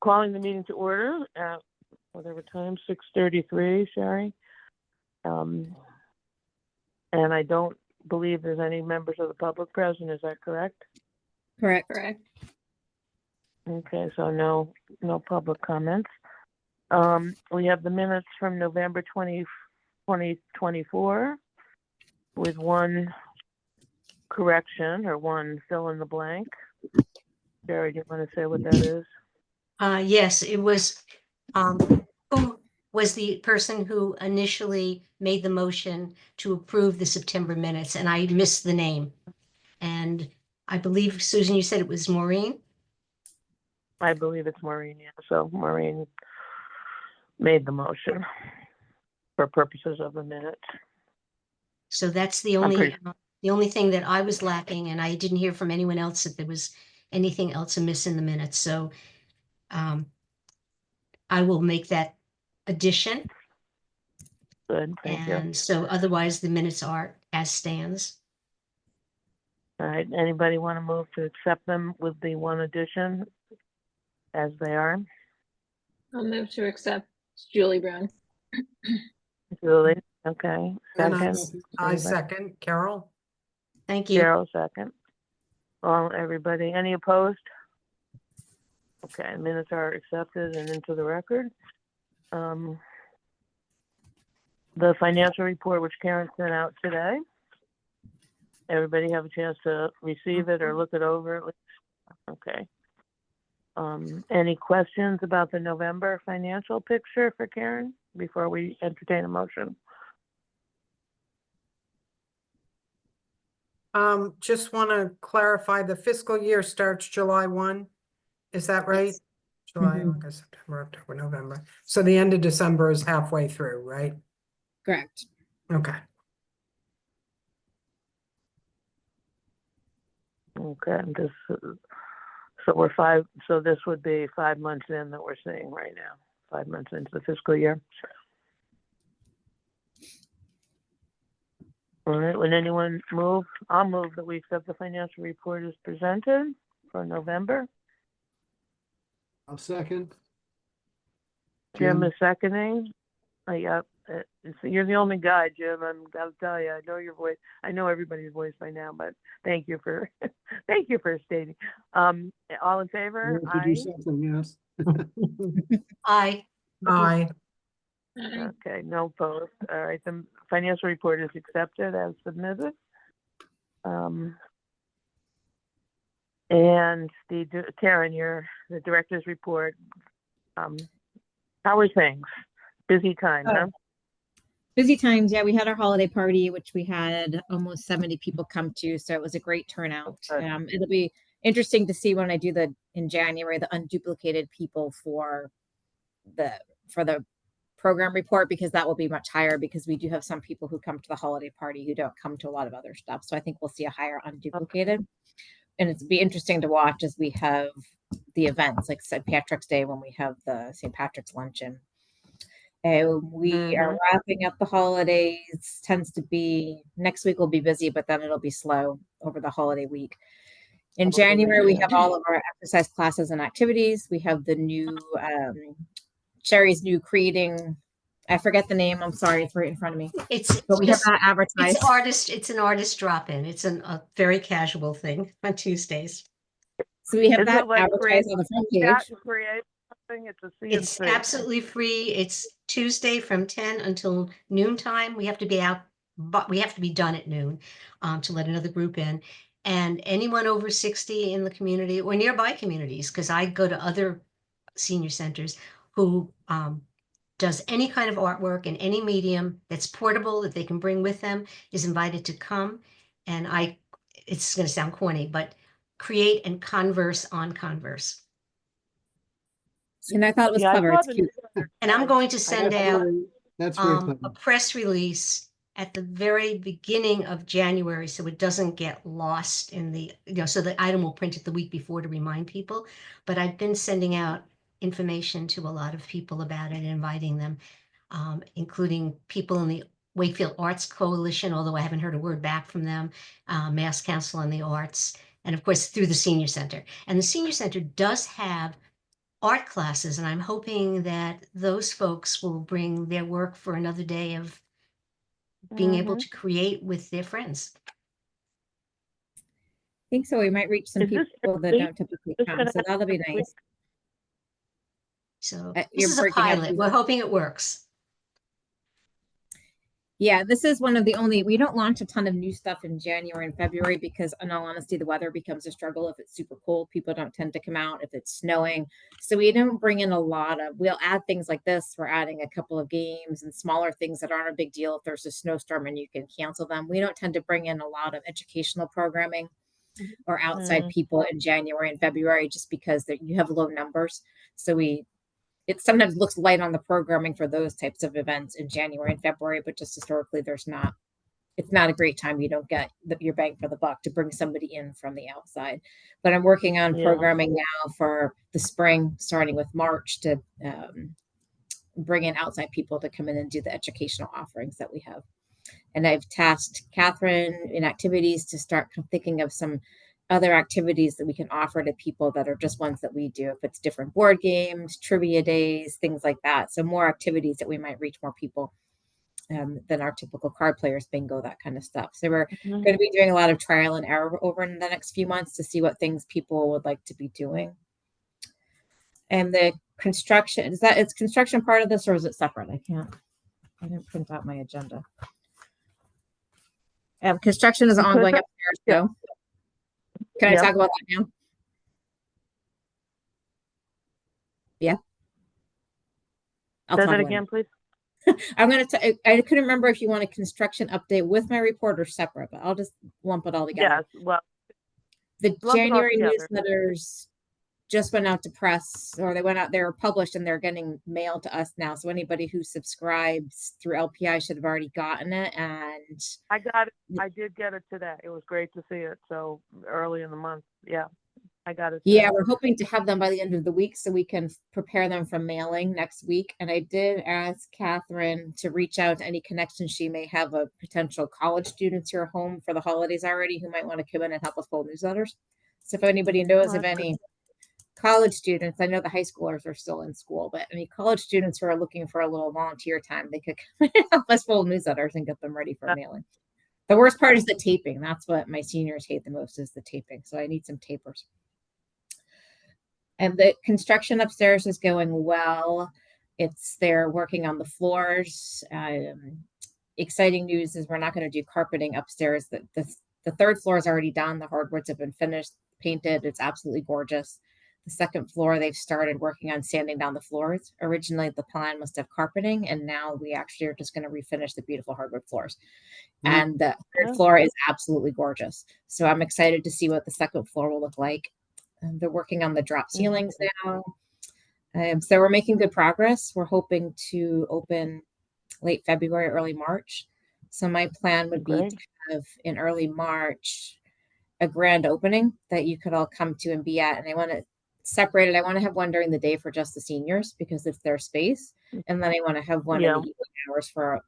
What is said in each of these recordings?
Calling the meeting to order at whatever time, 6:33, Sherry. And I don't believe there's any members of the public present. Is that correct? Correct. Okay, so no public comments. We have the minutes from November 2024 with one correction or one fill in the blank. Sherry, do you want to say what that is? Yes, it was, who was the person who initially made the motion to approve the September minutes, and I missed the name. And I believe, Susan, you said it was Maureen? I believe it's Maureen, yeah. So Maureen made the motion for purposes of the minutes. So that's the only thing that I was lacking, and I didn't hear from anyone else that there was anything else amiss in the minutes. So I will make that addition. Good, thank you. And so otherwise the minutes are as stands. All right, anybody want to move to accept them with the one addition as they are? I'll move to accept Julie Brown. Julie, okay. And Second. I second, Carol. Thank you. Carol, second. Everybody, any opposed? Okay, minutes are accepted and into the record. The financial report, which Karen sent out today. Everybody have a chance to receive it or look it over at least? Okay. Any questions about the November financial picture for Karen before we entertain a motion? Just want to clarify, the fiscal year starts July 1. Is that right? Yes. July, August, September, October, November. So the end of December is halfway through, right? Correct. Okay. Okay, so this would be 5 months in that we're seeing right now, 5 months into the fiscal year. All right, would anyone move? I'll move that we accept the financial report as presented for November. I'll second. Jim is seconding. Yep. You're the only guy, Jim. I'm gotta tell you, I know your voice. I know everybody's voice by now, but thank you for thank you for stating. All in favor? You have to do something, yes. Aye. Aye. Okay, no opposed. All right, the financial report is accepted as submitted. And Karen, the director's report. How are things? Busy time, huh? Busy times. Yeah, we had our holiday party, which we had almost 70 people come to. So it was a great turnout. It'll be interesting to see when I do in January, the unduplicated people for the program report, because that will be much higher, because we do have some people who come to the holiday party who don't come to a lot of other stuff. So I think we'll see a higher unduplicated. And it'll be interesting to watch as we have the events like St. Patrick's Day, when we have the St. Patrick's luncheon. We are wrapping up the holidays. Tends to be next week will be busy, but then it'll be slow over the holiday week. In January, we have all of our exercise classes and activities. We have the new Sherry's new creating. I forget the name. I'm sorry, it's right in front of me. But we have that advertised. It's an artist drop-in. It's a very casual thing on Tuesdays. So we have that advertised on the front page. It's absolutely free. It's Tuesday from 10 until noontime. We have to be out, but we have to be done at noon to let another group in. And anyone over 60 in the community or nearby communities, because I go to other senior centers, who does any kind of artwork in any medium that's portable that they can bring with them, is invited to come. And it's going to sound corny, but create and converse on Converse. And I thought it was clever. It's cute. And I'm going to send out a press release at the very beginning of January, so it doesn't get lost in the, so the item will print it the week before to remind people. But I've been sending out information to a lot of people about it and inviting them, including people in the Wakefield Arts Coalition, although I haven't heard a word back from them, Mass Council on the Arts, and of course through the Senior Center. And the Senior Center does have art classes, and I'm hoping that those folks will bring their work for another day of being able Mhm. to create with their friends. I think so. We might reach some Is this people that complete? don't typically This come, gonna so that'll be happen nice. So this You're is a breaking up. pilot. We're hoping it works. Yeah, this is one of the only, we don't launch a ton of new stuff in January and February because in all honesty, the weather becomes a struggle. If it's super cold, people don't tend to come out. If it's snowing, so we don't bring in a lot of, we'll add things like this. We're adding a couple of games and smaller things that aren't a big deal. If there's a snowstorm and you can cancel them, we don't tend to bring in a lot of educational programming or outside people in January and February just because you have low numbers. So it sometimes looks light on the programming for those types of events in January and February, but just historically, it's not a great time. You don't get your bang for the buck to bring somebody in from the outside. But I'm working on Yeah. programming now for the spring, starting with March, to bring in outside people to come in and do the educational offerings that we have. And I've tasked Catherine in activities to start thinking of some other activities that we can offer to people that are just ones that we do. If it's different board games, trivia days, things like that. So more activities that we might reach more people than our typical card players, bingo, that kind of stuff. So we're Mhm. going to be doing a lot of trial and error over in the next few months to see what things people would like to be doing. And the construction, is construction part of this or is it separate? I didn't print out my agenda. Construction is Because ongoing that- upstairs yeah. too. Can I Yep. talk about that now? Yeah. I'll Say talk that about again, please. I'm going to, I couldn't remember if you want a construction update with my report or separate, but I'll just lump it all together. Yes, well, The lump it all January together. newsletters just went out to press, or they were published and they're getting mailed to us now. So anybody who subscribes through LPI should have already gotten it. And I got it. I did get it today. It was great to see it so early in the month. Yeah, I got it today. yeah, we're hoping to have them by the end of the week so we can prepare them for mailing next week. And I did ask Catherine to reach out to any connections she may have of potential college students here home for the holidays already who might want to come in and help us fold newsletters. So if anybody knows of any college students, I know the high schoolers are still in school, but any college students who are looking for a little volunteer time, they could come and help us fold newsletters and get them ready for mailing. The worst part is the taping. That's what my seniors hate the most, is the taping. So I need some tapers. And the construction upstairs is going well. They're working on the floors. Exciting news is we're not going to do carpeting upstairs. The third floor is already done. The hardwoods have been finished, painted. It's absolutely gorgeous. The second floor, they've started working on sanding down the floors. Originally, the plan was to have carpeting, and now we actually are just going to refinish the beautiful hardwood floors. And the third floor is absolutely gorgeous. So I'm excited to see what the second floor will look like. They're working on the drop ceilings now. So we're making good progress. We're hoping to open late February, early March. So my plan would be to have in early March a grand opening that you could all come to and be at. And I want to separate it. I want to have one during the day for just the seniors because it's their space. And then I want to have one in the evening hours for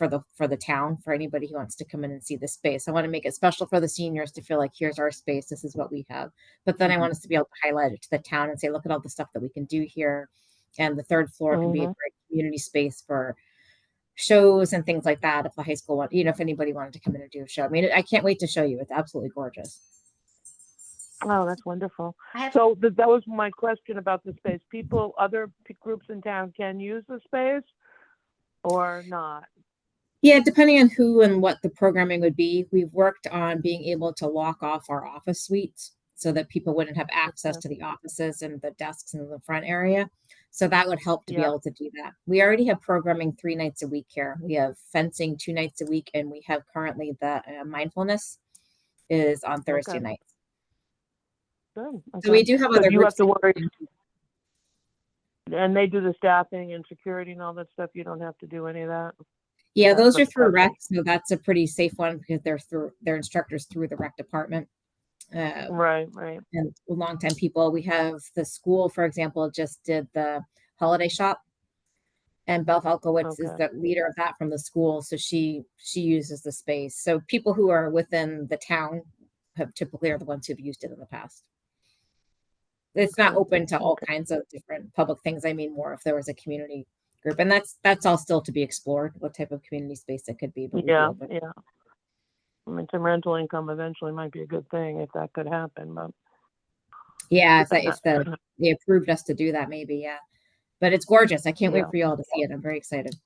the town, for anybody who wants to come in and see the space. I want to make it special for the seniors to feel like, here's our space, this is what we have. But then I want us to be able to highlight it to the town and say, look at all the stuff that we can do here. And the third floor can be a great community space for shows and things like that. If the high school if anybody wanted to come in and do a show. I mean, I can't wait to show you. It's absolutely gorgeous. Oh, that's wonderful. So that was my question about the space. Other groups in town can use the space or not? Yeah, depending on who and what the programming would be. We've worked on being able to lock off our office suites so that people wouldn't have access to the offices and the desks in the front area. So that would help to be able to do that. We already have programming 3 nights a week here. We have fencing 2 nights a week, and we have currently the mindfulness is on Thursday nights. Good. So we do have other you groups. Have to worry. And they do the staffing and security and all that stuff. You don't have to do any of that. Yeah, those are through rec, so that's a pretty safe one because they're instructors through the rec department. Right. And longtime people. We have the school, for example, just did the holiday shop, and Beth Alkowitz is the leader of that from the school, so she uses the space. So people who are within the town have typically are the ones who've used it in the past. It's not open to all kinds of different public things. I mean, more if there was a community group, and that's all still to be explored, what type of community space it could be, but we'd be Yeah, open. yeah. I mean, some rental income eventually might be a good thing if that could happen, but Yeah, if they approved us to do that, maybe, yeah. But it's gorgeous. I can't wait Yeah. for you all to see it. I'm very excited.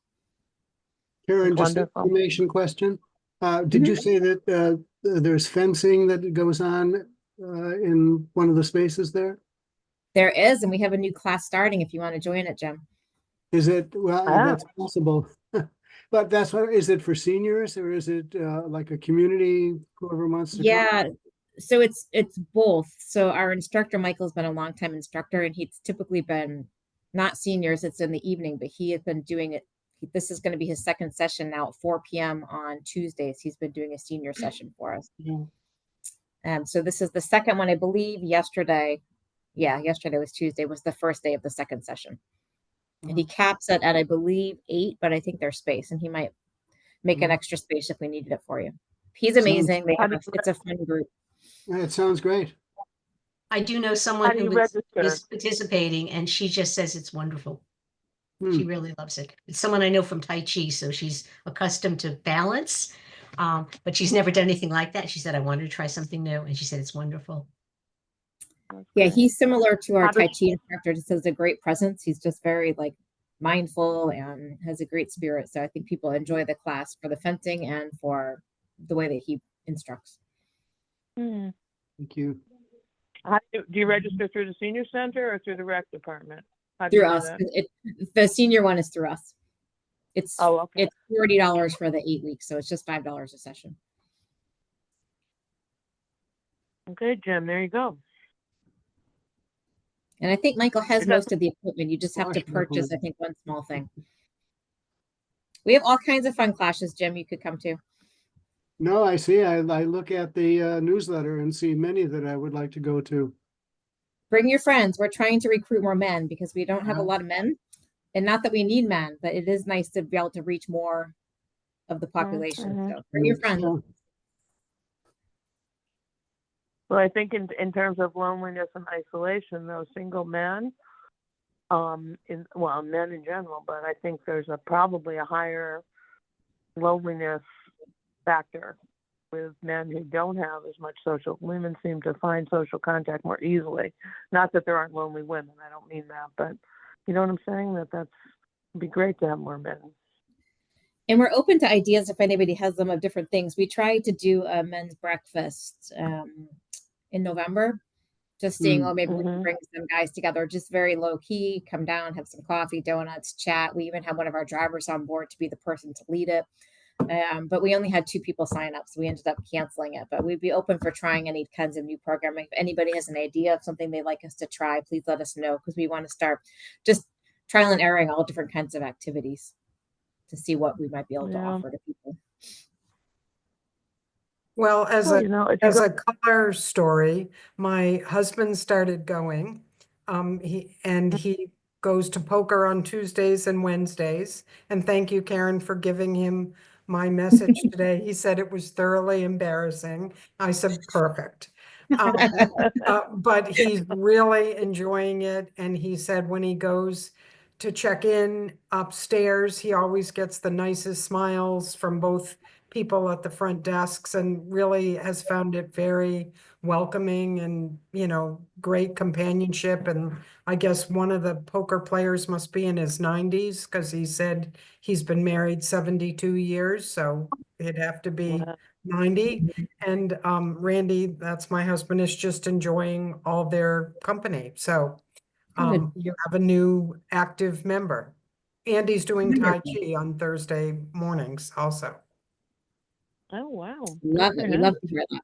Karen, It's just an wonderful. information question. Did you say that there's fencing that goes on in one of the spaces there? There is, and we have a new class starting if you want to join it, Jim. Is it, well, Ah. that's possible. But that's what, is it for seniors or is it like a community, whoever wants to come? Yeah, so it's both. So our instructor, Michael's been a long time instructor, and he's typically been not seniors, it's in the evening, but he has been doing it. This is going to be his second session now at 4 p.m. on Tuesdays. He's been doing a senior session for us. Yeah. So this is the second one, I believe. Yesterday was Tuesday, was the first day of the second session. And he caps it at, I believe, 8, but I think there's space, and he might make an extra space if we needed it for you. He's amazing. It's a fun group. It sounds great. I do know How someone do you who register? is participating, and she just says it's wonderful. She Hmm. really loves it. It's someone I know from Tai Chi, so she's accustomed to balance, but she's never done anything like that. She said, I wanted to try something new, and she said it's wonderful. Yeah, he's similar to our How does- Tai Chi instructor. Just has a great presence. He's just very mindful and has a great spirit. So I think people enjoy the class for the fencing and for the way that he instructs. Hmm. Thank you. Do you register through the senior center or through the rec department? How do Through you do us. that? The senior one is through us. It's Okay. it's $40 for the 8 weeks, so it's just $5 a session. Okay, Jim, there you go. And I think Michael has Is that- most of the equipment. You just have to Gosh, purchase, Michael. I think, one small thing. We have all kinds of fun classes, Jim, you could come to. No, I see. I look at the newsletter and see many that I would like to go to. Bring your friends. We're trying to recruit more men because we don't have a lot of men. And not that we need men, but it is nice to be able to reach more of the population. Mhm. So bring your friends. So, Well, I think in terms of loneliness and isolation, though, single men, men in general, but I think there's probably a higher loneliness factor with men who don't have as much social. Women seem to find social contact more easily. Not that there aren't lonely women. I don't mean that, but you know what I'm saying? It'd be great to have more men. And we're open to ideas if anybody has them of different things. We tried to do a men's breakfast in November, just seeing, maybe we can bring some guys together, just very low key, come down, have some coffee, donuts, chat. We even had one of our drivers on board to be the person to lead it. But we only had 2 people sign up, so we ended up canceling it. But we'd be open for trying any kinds of new programming. If anybody has an idea of something they'd like us to try, please let us know, because we want to start just trial and erroring all different kinds of activities to see what we might be able to offer to people. Well, as It's a color story, my husband started going. He goes to poker on Tuesdays and Wednesdays. And thank you, Karen, for giving him my message today. He said it was thoroughly embarrassing. I said, perfect. But he's really enjoying it. And he said when he goes to check in upstairs, he always gets the nicest smiles from both people at the front desks, and really has found it very welcoming and, great companionship. And I guess one of the poker players must be in his 90s, because he said he's been married 72 years, so it'd have to be 90. And Randy, that's my husband, is just enjoying all their company. So you have a new active member. Andy's doing Tai Chi on Thursday mornings also. Oh, wow. Love it. We love to hear that.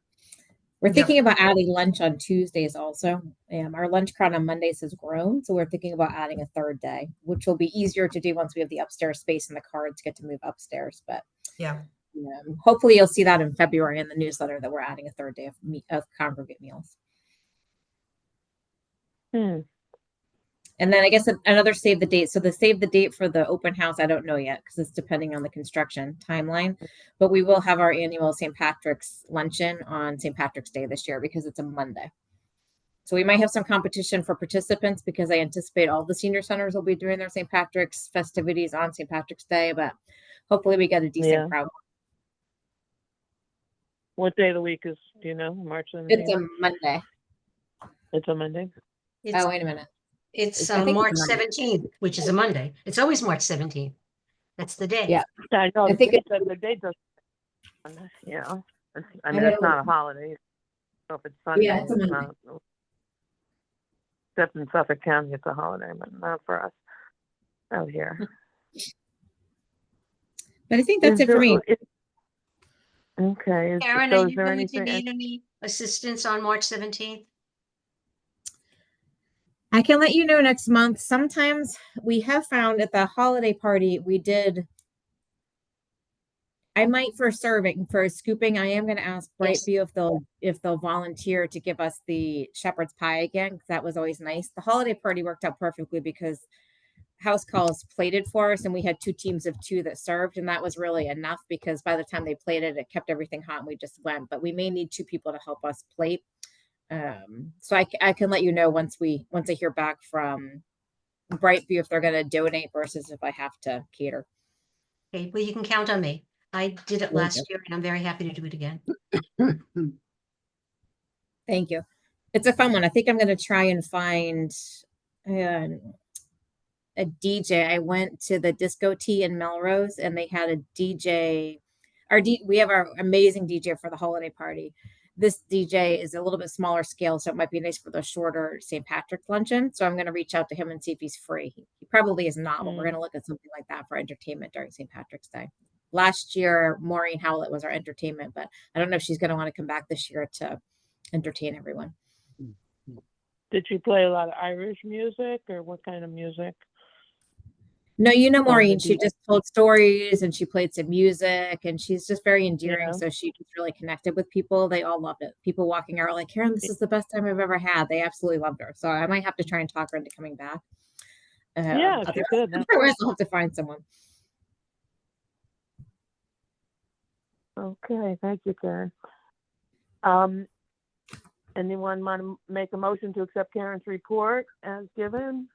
We're thinking about adding lunch on Tuesdays also. Our lunch crowd on Mondays has grown, so we're thinking about adding a third day, which will be easier to do once we have the upstairs space and the cards get to move upstairs. But hopefully you'll see that in February in the newsletter that we're adding a third day of congregate meals. And then I guess another save the date. So the save the date for the open house, I don't know yet, because it's depending on the construction timeline. But we will have our annual St. Patrick's luncheon on St. Patrick's Day this year, because it's a Monday. So we might have some competition for participants because I anticipate all the senior centers will be doing their St. Patrick's festivities on St. Patrick's Day, but hopefully we get a decent Yeah. crowd. What day of the week is, do you know, March It's 17th? a Monday. It's a Monday? It's, Oh, wait a minute. it's I think it's March a Monday. 17th, which is a Monday. It's always March 17th. That's the day. Yeah. I know, I the think date does, you know, I mean, it's not a holiday. So if it's Sunday, Yeah, it's a it's Monday. not, except in Suffolk County, it's a holiday, but not for us out here. But I think that's Is it for there- me. Okay, Karen, so are is you there going to anything? need any assistance on March 17th? I can let you know next month. Sometimes we have found at the holiday party, I might for serving, for scooping, I am going to ask Yes. Brightview if they'll volunteer to give us the shepherd's pie again, because that was always nice. The holiday party worked out perfectly because house calls plated for us, and we had 2 teams of 2 that served, and that was really enough because by the time they plated, it kept everything hot and we just went. But we may need 2 people to help us plate. So I can let you know once I hear back from Brightview if they're going to donate versus if I have to cater. Okay, well, you can count on me. I did it Thank last you. year and I'm very happy to do it again. Thank you. It's a fun one. I think I'm going to try and find a DJ. I went to the Disco Tea in Melrose and they had a DJ. We have our amazing DJ for the holiday party. This DJ is a little bit smaller scale, so it might be nice for the shorter St. Patrick's luncheon. So I'm going to reach out to him and see if he's free. He probably is not, but we're going to look at something like that for entertainment during St. Patrick's Day. Last year, Maureen Howlett was our entertainment, but I don't know if she's going to want to come back this year to entertain everyone. Did she play a lot of Irish music or what kind of music? No, you know, On the Maureen, she DJ. just told stories and she played some music and she's just very endearing. Yeah. So she just really connected with people. They all loved it. People walking out were like, Karen, this is the best time I've ever had. They absolutely loved her. So I might have to try and talk her into coming back. Yeah, she could. Otherwise, I'll have to find someone. Okay, thank you, Karen. Anyone want to make a motion to accept Karen's report as given?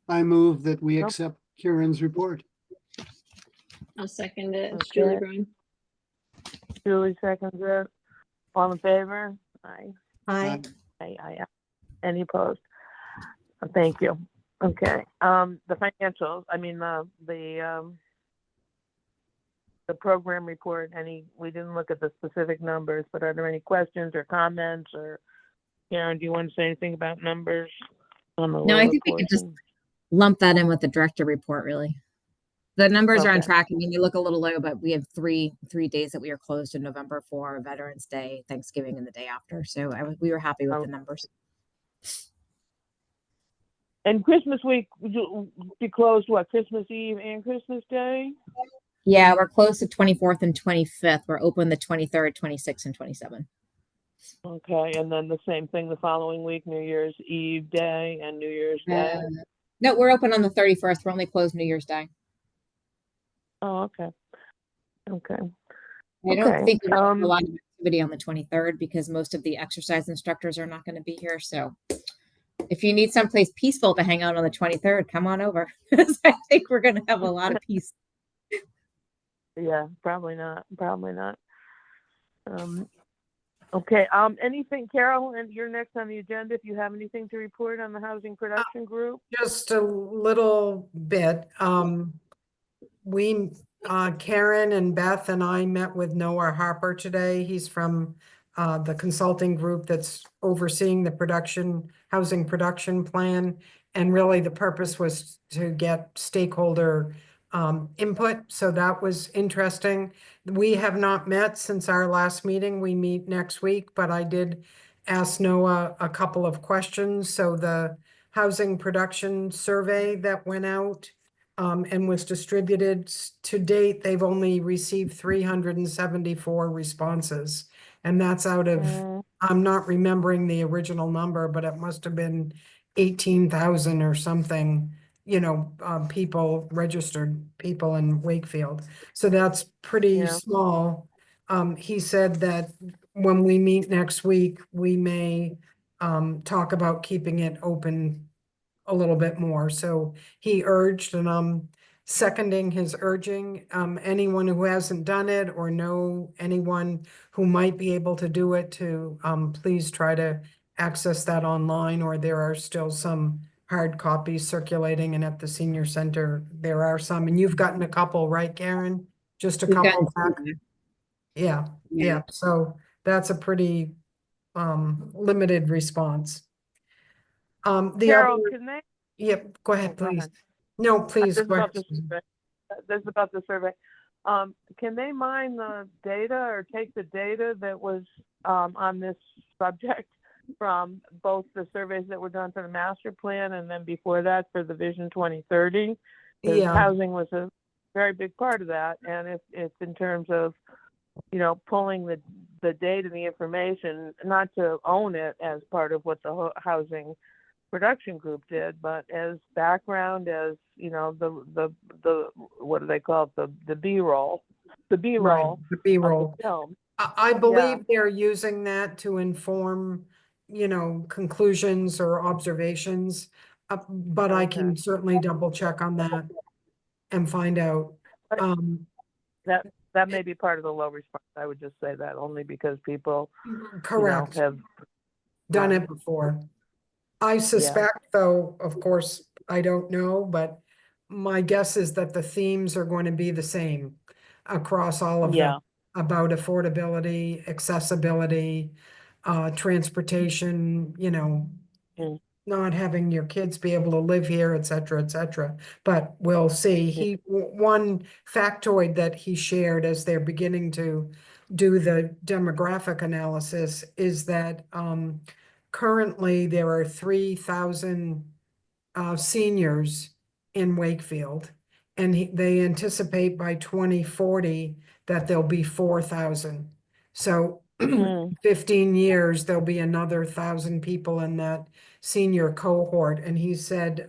I move that we Nope. accept Karen's report. I'll second it. It's Okay. Julie Brown. Julie seconds it. All in favor? Aye. Hi. Aye. Any opposed? Thank you. Okay, the financials, I mean, the program report, we didn't look at the specific numbers, but are there any questions or comments or, Karen, do you want to say anything about numbers on the No, I lower think we could just portion? lump that in with the director report, really. The numbers are on Okay. track. I mean, they look a little low, but we have three days that we are closed in November for Veterans Day, Thanksgiving, and the day after. So we were happy with the numbers. And Christmas week, you'll be closed, what, Christmas Eve and Christmas Day? Yeah, we're closed the 24th and 25th. We're open the 23rd, 26th, and 27th. Okay, and then the same thing the following week, New Year's Eve day and New Year's Day? No, we're open on the 31st. We're only closed New Year's Day. Oh, okay. Okay. I don't Okay, think we're going to have a lot of activity on the 23rd because most of the exercise instructors are not going to be here. So if you need someplace peaceful to hang out on the 23rd, come on over. I think we're going to have a lot of peace. Yeah, probably not. Okay, anything, Carol, and you're next on the agenda, if you have anything to report on the housing production group? Just a little bit. Karen and Beth and I met with Noah Harper today. He's from the consulting group that's overseeing the housing production plan. And really the purpose was to get stakeholder input. So that was interesting. We have not met since our last meeting. We meet next week, but I did ask Noah a couple of questions. So the housing production survey that went out and was distributed to date, they've only received 374 responses. And that's out of, I'm not remembering the original number, but it must have been 18,000 or something, registered people in Wakefield. So that's pretty Yeah. small. He said that when we meet next week, we may talk about keeping it open a little bit more. So he urged, and I'm seconding his urging, anyone who hasn't done it or know anyone who might be able to do it to please try to access that online, or there are still some hard copies circulating, and at the senior center, there are some, and you've gotten a couple, right, Karen? Just a We've couple gotten back? to- Yeah, Yeah. yeah, so that's a pretty limited response. The Carol, other, can they? yep, go ahead, Go please. ahead. No, please, This is go ahead. about the survey. This is about the survey. Can they mine the data or take the data that was on this subject from both the surveys that were done for the master plan and then before that for the Vision 2030? Because Yeah, housing was a very big part of that, and it's in terms of, you know, pulling the data, the information, not to own it as part of what the housing production group did, but as background, as, you know, the what do they call it, the B-roll, the right, B-roll the of the B-roll. film. I Yeah, believe they're using that to inform, you know, conclusions or observations. But I okay. can certainly double check on that and find out. But Um, that may be part of the low response. I would just say that only because people, you know, correct, have, done right, it before. I yeah, suspect, though, of course, I don't know, but my guess is that the themes are going to be the same across all of them, yeah, about affordability, accessibility, transportation, you know, mm, not having your kids be able to live here, et cetera, et cetera. But we'll see. yeah. One factoid that he shared as they're beginning to do the demographic analysis is that currently there are 3,000 seniors in Wakefield, and they anticipate by 2040 that there'll be 4,000. So Mm, 15 years, there'll be another 1,000 people in that senior cohort. And he said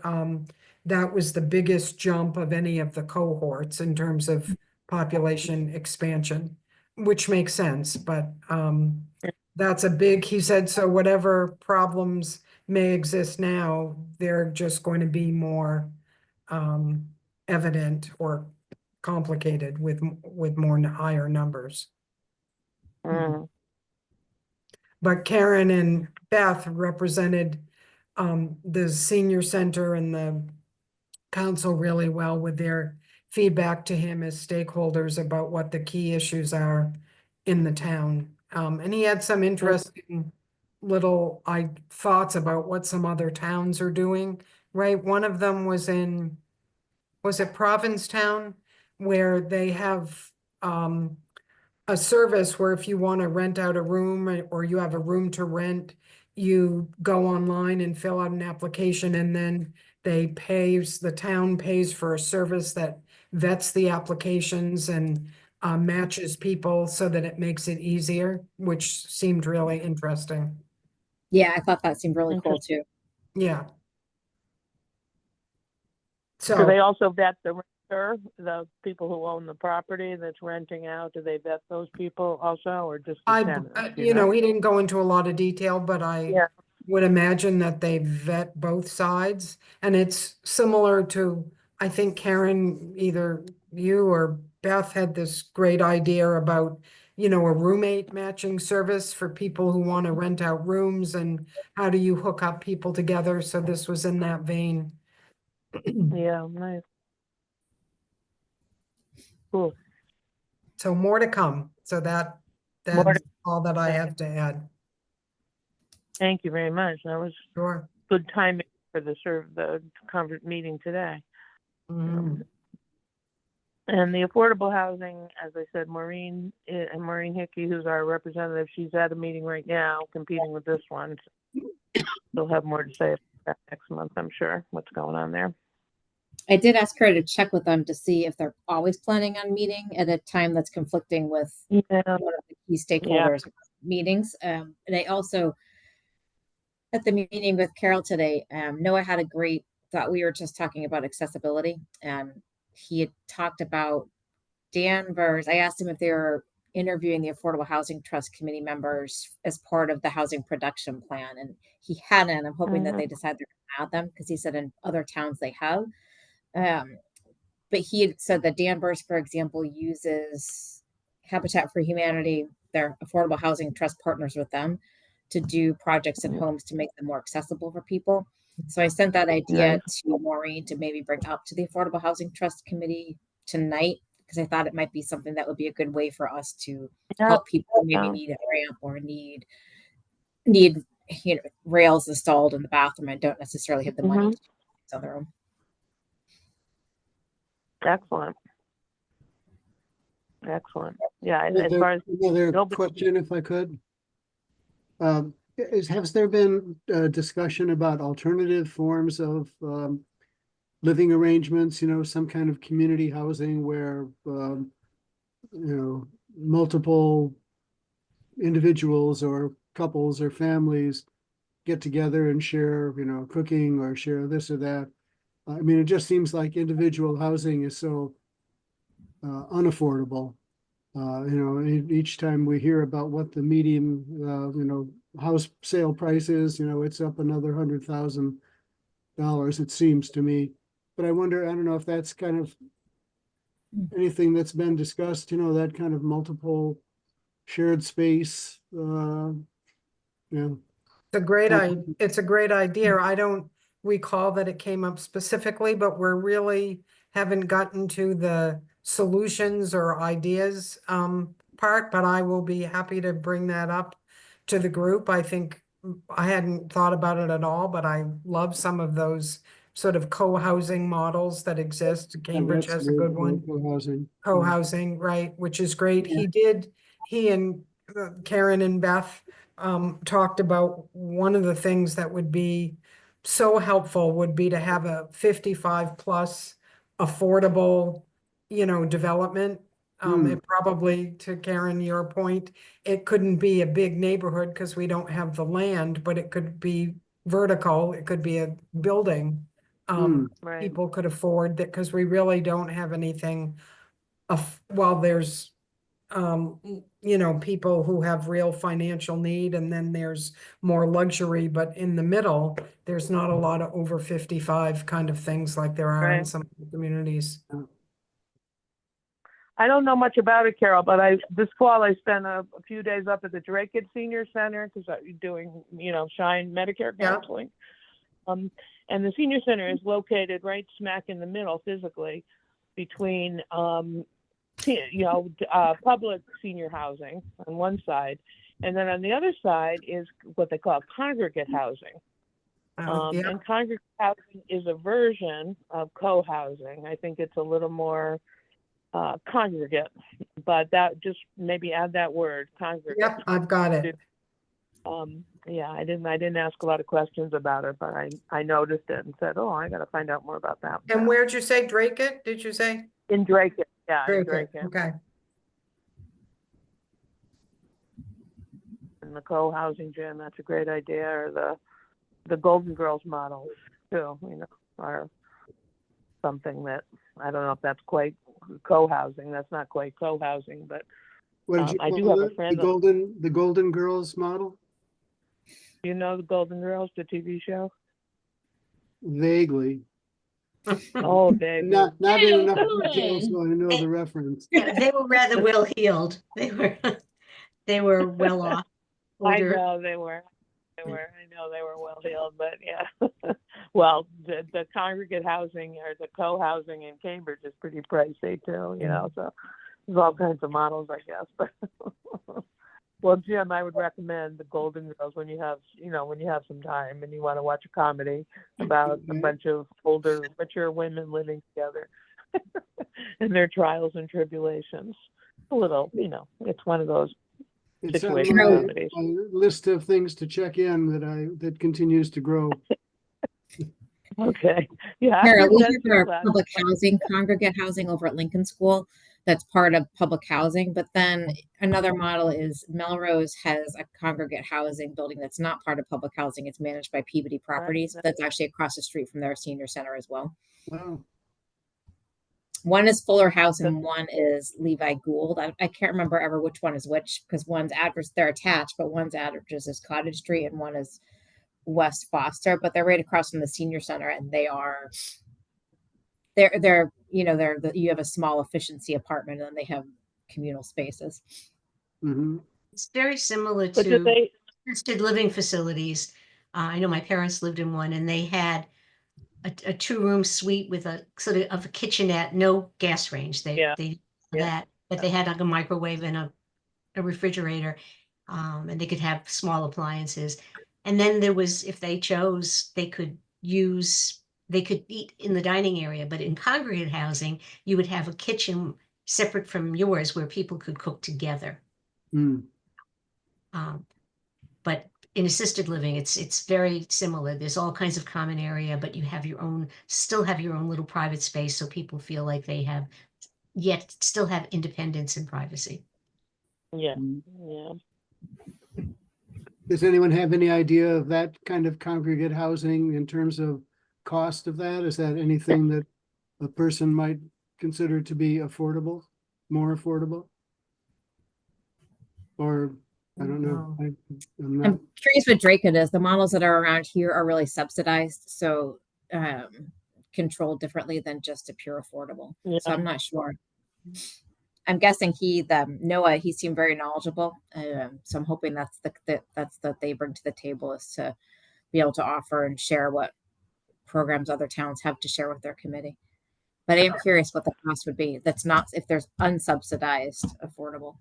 that was the biggest jump of any of the cohorts in terms of population expansion, which makes sense. But that's a big, he said, so whatever problems may exist now, they're just going to be more evident or complicated with more higher numbers. mm, But Karen and Beth represented the senior center and the council really well with their feedback to him as stakeholders about what the key issues are in the town. And he had some interesting little thoughts about what some other towns are doing, right? One of them was was it Provincetown, where they have a service where if you want to rent out a room or you have a room to rent, you go online and fill out an application, and then the town pays for a service that vets the applications and matches people so that it makes it easier, which seemed really interesting. Yeah, I thought that seemed really cool too. Yeah. Do they So also vet the renter, the people who own the property that's renting out? Do they vet those people also, or just the tenants? you know, he didn't go into a lot of detail, but I Yeah, would imagine that they vet both sides. And it's similar to, I think Karen, either you or Beth had this great idea about, you know, a roommate matching service for people who want to rent out rooms, and how do you hook up people together? So this was in that vein. yeah, nice. Cool. So more to come. So More that's to- all that I have to add. Thank you very much. That was Sure. good timing for the meeting today. Mhm. And the affordable housing, as I said, Maureen Hickey, who's our representative, she's at a meeting right now competing with this one. She'll have more to say about that next month, I'm sure, what's going on there. I did ask her to check with them to see if they're always planning on meeting at a time that's conflicting with Yeah, one of the key stakeholders meetings. They also, at the meeting with Carol today, Noah had a great thought. We were just talking about accessibility. He had talked about Danvers. I asked him if they were interviewing the Affordable Housing Trust Committee members as part of the housing production plan. And he hadn't. I'm hoping that they decide they're going to add them because he said in other towns they have. But he had said that Danvers, for example, uses Habitat for Humanity, their Affordable Housing Trust partners with them to do projects in homes to make them more accessible for people. So I sent that idea to Maureen to maybe bring up to the Affordable Housing Trust Committee tonight, because I thought it might be something that would be a good way for us to help people who maybe need a ramp or need rails installed in the bathroom and don't necessarily have the money to do things on their own. Excellent. Yeah, as Another, far as another question, if I could. Has there been discussion about alternative forms of living arrangements, some kind of community housing where, multiple individuals or couples or families get together and share, cooking or share this or that? I mean, it just seems like individual housing is so unaffordable. Each time we hear about what the median, house sale price is, it's up another $100,000, it seems to me. But I don't know if that's kind of anything that's been discussed, that kind of multiple shared space, It's a great idea. I don't recall that it came up specifically, but we're really haven't gotten to the solutions or ideas part, but I will be happy to bring that up to the group. I think I hadn't thought about it at all, but I love some of those sort of co-housing models that exist. Cambridge has a good one. Co-housing, right, which is great. He and Karen and Beth talked about one of the things that would be so helpful would be to have a 55 plus affordable, development. It probably, to Karen, your point, it couldn't be a big neighborhood because we don't have the land, but it could be vertical. It could be a building. Right. People could afford that because we really don't have anything. There's people who have real financial need, and then there's more luxury, but in the middle, there's not a lot of over 55 kind of things like there are in some communities. I don't know much about it, Carol, but this fall I spent a few days up at the Drake Senior Center because I'm doing, Shine Medicare counseling. And the Senior Center is located right smack in the middle physically between, public senior housing on one side, and then on the other side is what they call congregate housing. And congregate housing is a version of co-housing. I think it's a little more congregate, but that just maybe add that word, congregate. Yep, I've got it. I didn't ask a lot of questions about it, but I noticed it and said, I got to find out more about that. And where'd you say Drake it? Did you say? In Drake, yeah. Drake. In Drake. Okay. And the co-housing gym, that's a great idea. Or the Golden Girls models too, are something that I don't know if that's quite co-housing. That's not quite co-housing, but I do have a friend. The Golden Girls model? You know the Golden Girls, the TV show? Vaguely. Oh, vaguely. Not in enough detail so I know the reference. They were rather well heeled. They were well off. Older. I know they were. I know they were well heeled, but yeah. Well, the congregate housing or the co-housing in Cambridge is pretty pricey too, so there's all kinds of models, I guess. But well, Jim, I would recommend the Golden Girls when you have some time and you want to watch a comedy about a bunch of older, mature women living together and their trials and tribulations. A little, it's one of those It's on situations. my list of things to check in that continues to grow. Okay. Yeah. Carol, we have our public housing, congregate housing over at Lincoln School. That's part of public housing. But then another model is Melrose has a congregate housing building that's not part of public housing. It's managed by Peabody Properties. That's actually across the street from their senior center as well. Wow. One is Fuller House and one is Levi Gould. I can't remember ever which one is which because one's address, they're attached, but one's address is Cottage Street and one is West Foster, but they're right across from the senior center, and you have a small efficiency apartment, and then they have communal spaces. Mm-hmm. It's very similar But do to they, assisted living facilities. I know my parents lived in one, and they had a two-room suite with a sort of a kitchenette, no gas range. Yeah. They Yeah. that, but they had like a microwave and a refrigerator, and they could have small appliances. And then there was, if they chose, they could eat in the dining area. But in congregate housing, you would have a kitchen separate from yours where people could cook together. Mm. But in assisted living, it's very similar. There's all kinds of common area, but you have still have your own little private space, so people feel like they have, yet still have independence and privacy. yeah, Mm. yeah. Does anyone have any idea of that kind of congregate housing in terms of cost of that? Is that anything that a person might consider to be affordable, more affordable? Or, I don't know. I'm not. I'm curious what Drake it is. The models that are around here are really subsidized, so controlled differently than just a pure affordable. Yeah. So I'm not sure. I'm guessing Noah, he seemed very knowledgeable. So I'm hoping that's that they bring to the table is to be able to offer and share what programs other towns have to share with their committee. But I am curious what the cost would be. That's not if there's unsubsidized affordable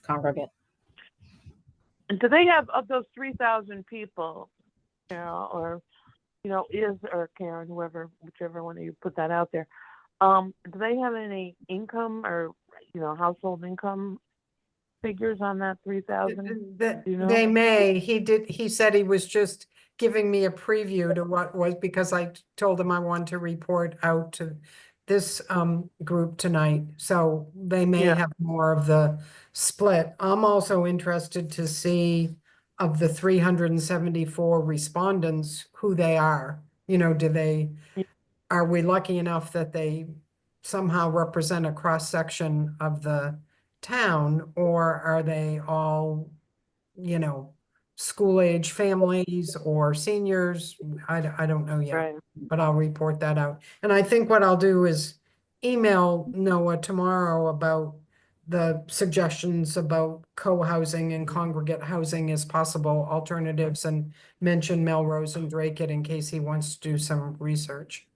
congregate. And do they have, of those 3,000 people, or Karen, whichever one of you put that out there, do they have any income or, household income figures on that 3,000? They may. He said he was just giving me a preview to what was, because I told him I wanted to report out to this group tonight. So they may Yeah. have more of the split. I'm also interested to see of the 374 respondents who they are. Are we lucky enough that they somehow represent a cross section of the town, or are they all, school age families or seniors? I don't know yet, Right. but I'll report that out. And I think what I'll do is email Noah tomorrow about the suggestions about co-housing and congregate housing as possible alternatives, and mention Melrose and Drake it in case he wants to do some research.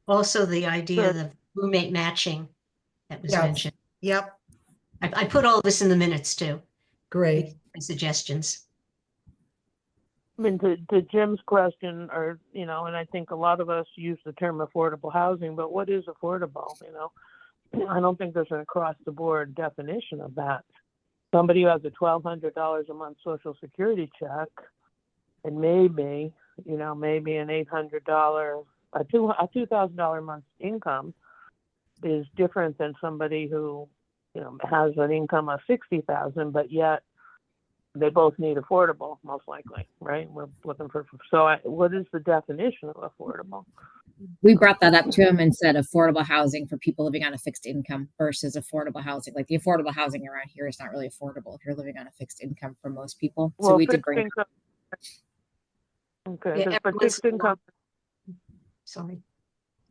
Also, the idea Sure. of roommate matching that was Yes. mentioned. Yep, I put all this in the minutes too, great. the suggestions. I mean, to Jim's question, or, and I think a lot of us use the term affordable housing, but what is affordable, I don't think there's an across-the-board definition of that. Somebody who has a $1,200 a month Social Security check, and maybe an $800, a $2,000 a month income is different than somebody who, has an income of $60,000, but yet they both need affordable, most likely, right? We're looking for, what is the definition of affordable? We brought that up to him and said affordable housing for people living on a fixed income versus affordable housing. Like the affordable housing around here is not really affordable if you're living on a fixed income for most people. So we did bring. Income. Okay, Yeah, but fixed income, Sorry.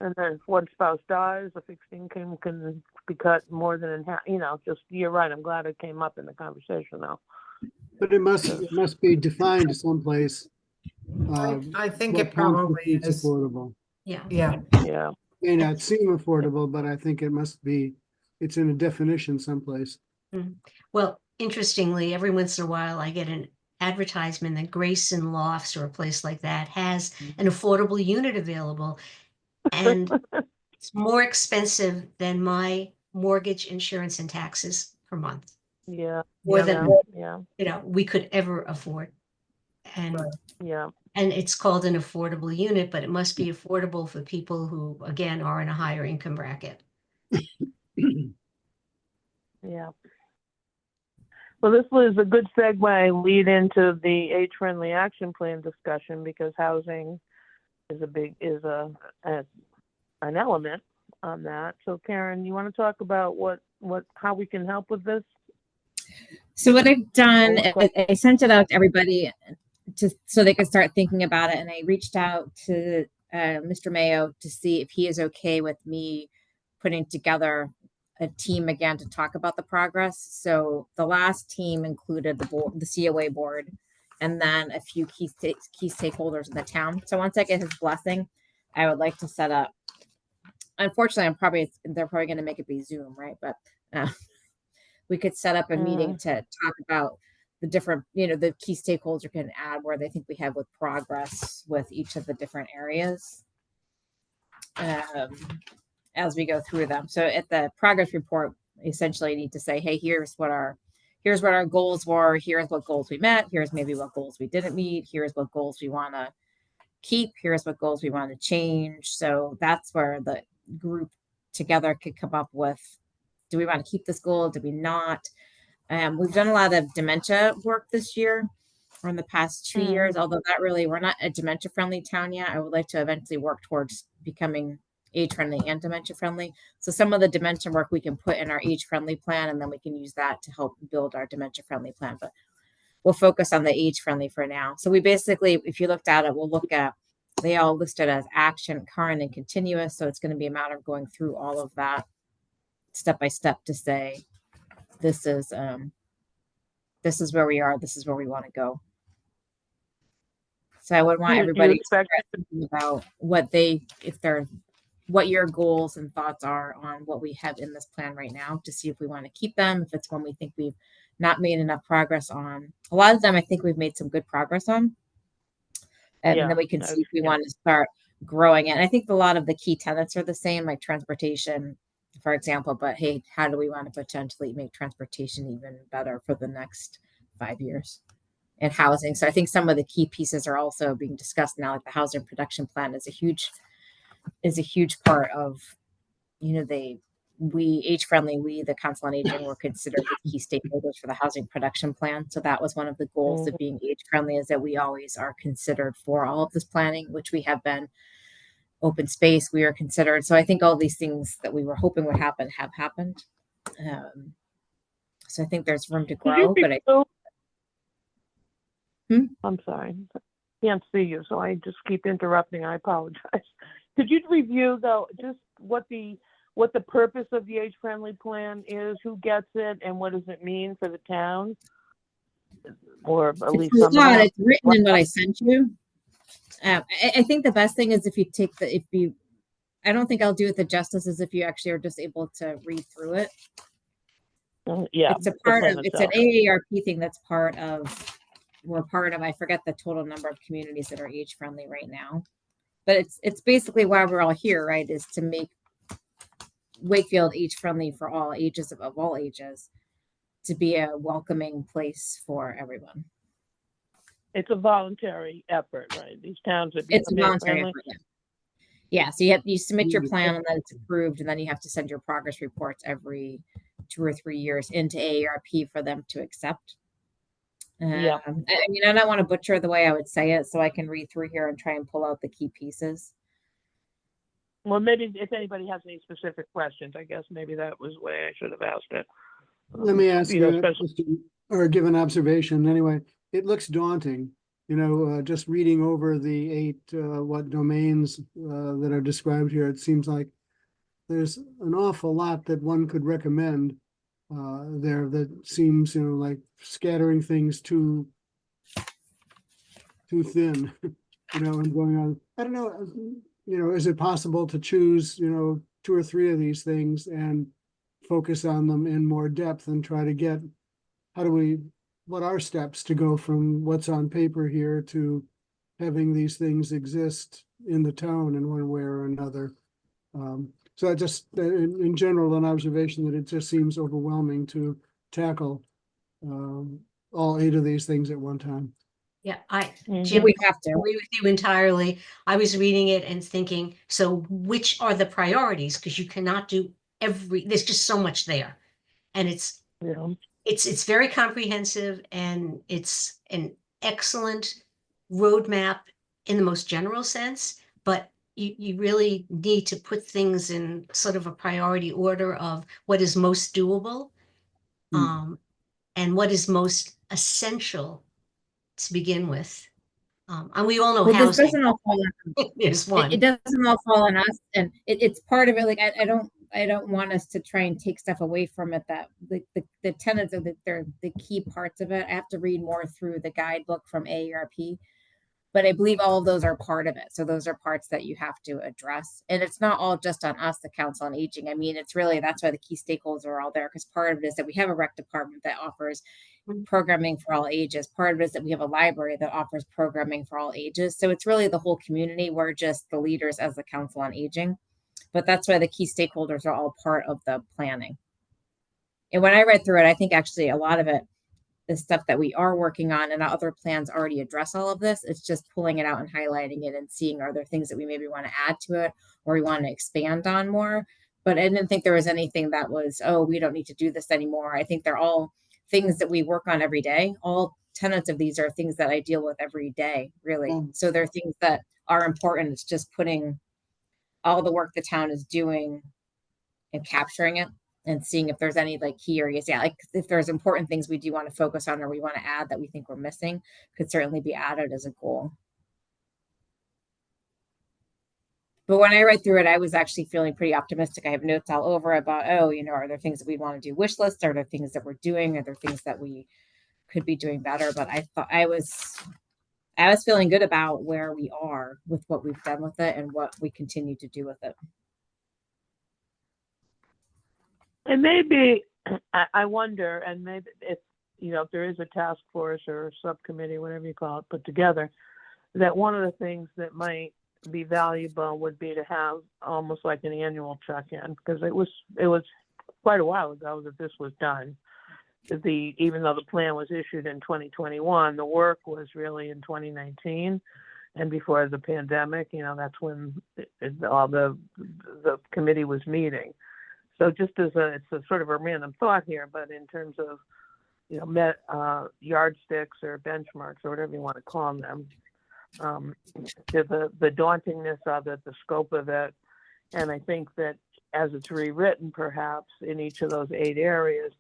and then if one spouse dies, the fixed income can be cut more than in half. You're right. I'm glad it came up in the conversation now. But it must be defined someplace. I think what it probably constitutes is. affordable. Yeah. Yeah, Yeah. May not seem affordable, but I think it's in a definition someplace. Well, interestingly, every once in a while I get an advertisement that Grayson Lofts or a place like that has an affordable unit available. And it's more expensive than my mortgage, insurance, and taxes per month. Yeah. More Yeah. than we could ever afford. And Right. Yeah. and it's called an affordable unit, but it must be affordable for people who, again, are in a higher income bracket. Yeah. Well, this was a good segue lead into the age-friendly action plan discussion, because housing is an element on that. So Karen, you want to talk about how we can help with this? So what I've done, Or I sent it out to everybody so they could start thinking about it. And I reached out to Mr. Mayo to see if he is okay with me putting together a team again to talk about the progress. So the last team included the board, the COA board, and then a few key stakeholders in the town. So once I get his blessing, I would like to set up. Unfortunately, they're probably going to make it be Zoom, right? But we could set up a meeting to talk about the different, the key stakeholder can add where they think we have with progress with each of the different areas as we go through them. So at the progress report, essentially you need to say, hey, here's what our goals were. Here's what goals we met. Here's maybe what goals we didn't meet. Here's what goals we want to keep. Here's what goals we want to change. So that's where the group together could come up with, do we want to keep this goal? Do we not? We've done a lot of dementia work this year or in the past 2 years, although we're not a dementia friendly town yet. I would like to eventually work towards becoming age friendly and dementia friendly. So some of the dementia work we can put in our age friendly plan, and then we can use that to help build our dementia friendly plan. But we'll focus on the age friendly for now. So we basically, if you looked at it, we'll look at, they all listed as action, current, and continuous. So it's going to be a matter of going through all of that step by step to say, this is where we are. This is where we want to go. So I would want everybody to start thinking about what your goals and thoughts are on what we have in this plan right now to see if we want to keep them. If it's one we think we've not made enough progress on. A lot of them, I think we've made some good progress on. And then we can see if we want to start growing it. And I think a lot of the key tenets are the same, like transportation, for example, but hey, how do we want to potentially make transportation even better for the next 5 years? And housing. So I think some of the key pieces are also being discussed now, like the housing production plan is a huge part of, the Council on Aging were considered the key stakeholders for the housing production plan. So that was one of the goals of being age friendly, is that we always are considered for all of this planning, which we have been. Open space, we are considered. So I think all these things that we were hoping would happen have happened. So I think there's room to grow, I'm sorry, I can't see you, so I just keep interrupting. I apologize. Could you review though, just what the purpose of the age-friendly plan is, who gets it, and what does it mean for the town? Or at least some of that. It's written in what I sent you. I think the best thing is I don't think I'll do it the justice as if you actually are just able to read through it. It's an AARP thing that's we're part of, I forget the total number of communities that are age friendly right now, but it's basically why we're all here, right? Is to make Wakefield age friendly for all ages of all ages, to be a welcoming place for everyone. It's a voluntary effort, right? These towns are it's a voluntary effort. Yeah. So you submit your plan and then it's approved, and then you have to send your progress reports every 2 or 3 years into AARP for them to accept. I don't want to butcher the way I would say it, so I can read through here and try and pull out the key pieces. Well, maybe if anybody has any specific questions, I guess maybe that was the way I should have asked it. Let me ask you, or give an observation. Anyway, it looks daunting, just reading over the 8 domains that are described here. It seems like there's an awful lot that one could recommend there that seems, like scattering things too thin, and going on. I don't know, is it possible to choose, 2 or 3 of these things and focus on them in more depth and try to get, what are steps to go from what's on paper here to having these things exist in the town in one way or another? So I just, in general, an observation that it just seems overwhelming to tackle all 8 of these things at one time. Yeah, Jim, we have to agree with you entirely. I was reading it and thinking, so which are the priorities? Because you cannot do there's just so much there. And it's very comprehensive, and it's an excellent roadmap in the most general sense, but you really need to put things in sort of a priority order of what is most doable, and what is most essential to begin with. And we all know Well, this housing doesn't all fall is it one. doesn't all fall on us, and it's part of it. Like I don't want us to try and take stuff away from it, that the tenets of it, they're the key parts of it. I have to read more through the guidebook from AARP, but I believe all of those are part of it. So those are parts that you have to address, and it's not all just on us, the Council on Aging. I mean, it's really, that's why the key stakeholders are all there, because part of it is that we have a rec department that offers programming for all ages. Part of it is that we have a library that offers programming for all ages. So it's really the whole community. We're just the leaders as the Council on Aging, but that's why the key stakeholders are all part of the planning. And when I read through it, I think actually a lot of it, the stuff that we are working on and other plans already address all of this. It's just pulling it out and highlighting it and seeing, are there things that we maybe want to add to it or we want to expand on more. But I didn't think there was anything that was, oh, we don't need to do this anymore. I think they're all things that we work on every day. All tenets of these are things that I deal with every day, really. So they're things that are important. It's just putting all the work the town is doing and capturing it and seeing if there's any like key areas. Yeah, like if there's important things we do want to focus on or we want to add that we think we're missing, could certainly be added as a goal. But when I read through it, I was actually feeling pretty optimistic. I have notes all over about, oh, you know, are there things that we want to do wish lists? Are there things that we're doing? Are there things that we could be doing better? But I thought I was feeling good about where we are with what we've done with it and what we continue to do with it. And maybe, I wonder, and maybe if, you know, if there is a task force or a subcommittee, whatever you call it, put together, that one of the things that might be valuable would be to have almost like an annual check-in, because it was quite a while ago that this was done. Even though the plan was issued in 2021, the work was really in 2019, and before the pandemic, you know, that's when all the committee was meeting. So just as it's a sort of a random thought here, but in terms of, you know, yardsticks or benchmarks or whatever you want to call them, to the dauntingness of it, the scope of it, and I think that as it's rewritten, perhaps in each of those 8 areas,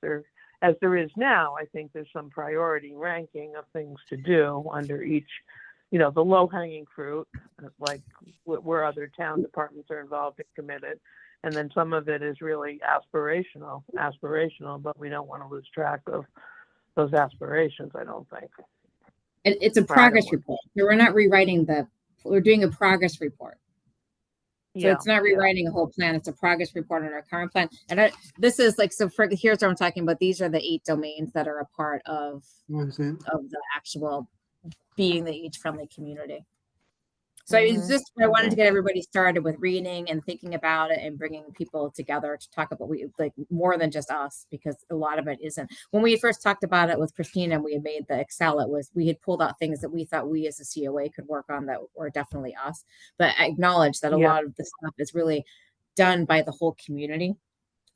as there is now, I think there's some priority ranking of things to do under each, you know, the low-hanging fruit, like where other town departments are involved and committed. And then some of it is really aspirational, but we don't want to lose track of those aspirations, I don't think. It's a progress report. So we're not rewriting we're doing a progress report. So it's not rewriting a whole plan. It's a progress report on our current plan. And this is like, so here's what I'm talking about. These are the 8 domains that are a part of the actual being the age-friendly community. So it's just, I wanted to get everybody started with reading and thinking about it and bringing people together to talk about like more than just us, because a lot of it isn't. When we first talked about it with Christina and we had made the Excel, we had pulled out things that we thought we as a COA could work on that were definitely us. But I acknowledge that a lot of the stuff is really done by the whole community.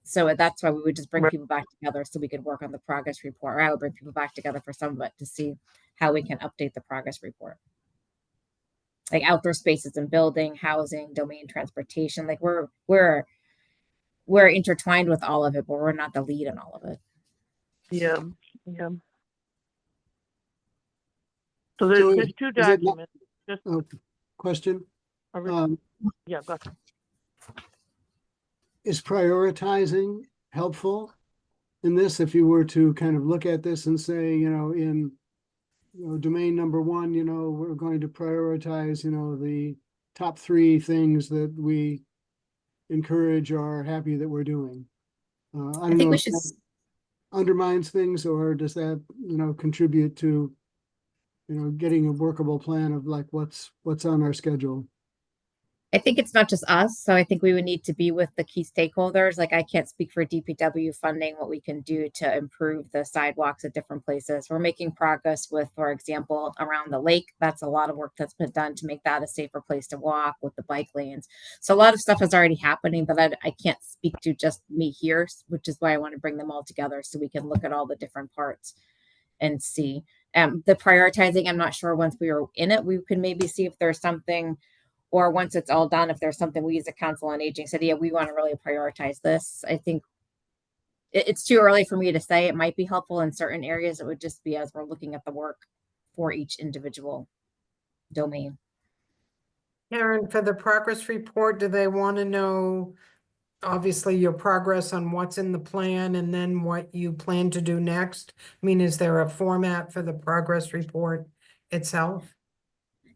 So that's why we would just bring people back together so we could work on the progress report, or I would bring people back together for some of it to see how we can update the progress report. Like outdoor spaces and building, housing, domain, transportation. Like we're intertwined with all of it, but we're not the lead in all of it. Yeah. So there's 2 documents. Question. Yeah, go ahead. Is prioritizing helpful in this? If you were to kind of look at this and say, you know, in domain number 1, you know, we're going to prioritize, you know, the top 3 things that we encourage or are happy that we're doing. I don't know if that undermines things, or does that, you know, contribute to, you know, getting a workable plan of like what's on our schedule. I think it's not just us. So I think we would need to be with the key stakeholders. Like I can't speak for DPW funding, what we can do to improve the sidewalks at different places. We're making progress with, for example, around the lake. That's a lot of work that's been done to make that a safer place to walk with the bike lanes. So a lot of stuff is already happening, but I can't speak to just me here, which is why I want to bring them all together so we can look at all the different parts and see. The prioritizing, I'm not sure once we were in it, we could maybe see if there's something or once it's all done, if there's something we as a council on aging said, yeah, we want to really prioritize this. I think it's too early for me to say. It might be helpful in certain areas. It would just be as we're looking at the work for each individual domain. Karen, for the progress report, do they want to know, obviously, your progress on what's in the plan and then what you plan to do next? I mean, is there a format for the progress report itself?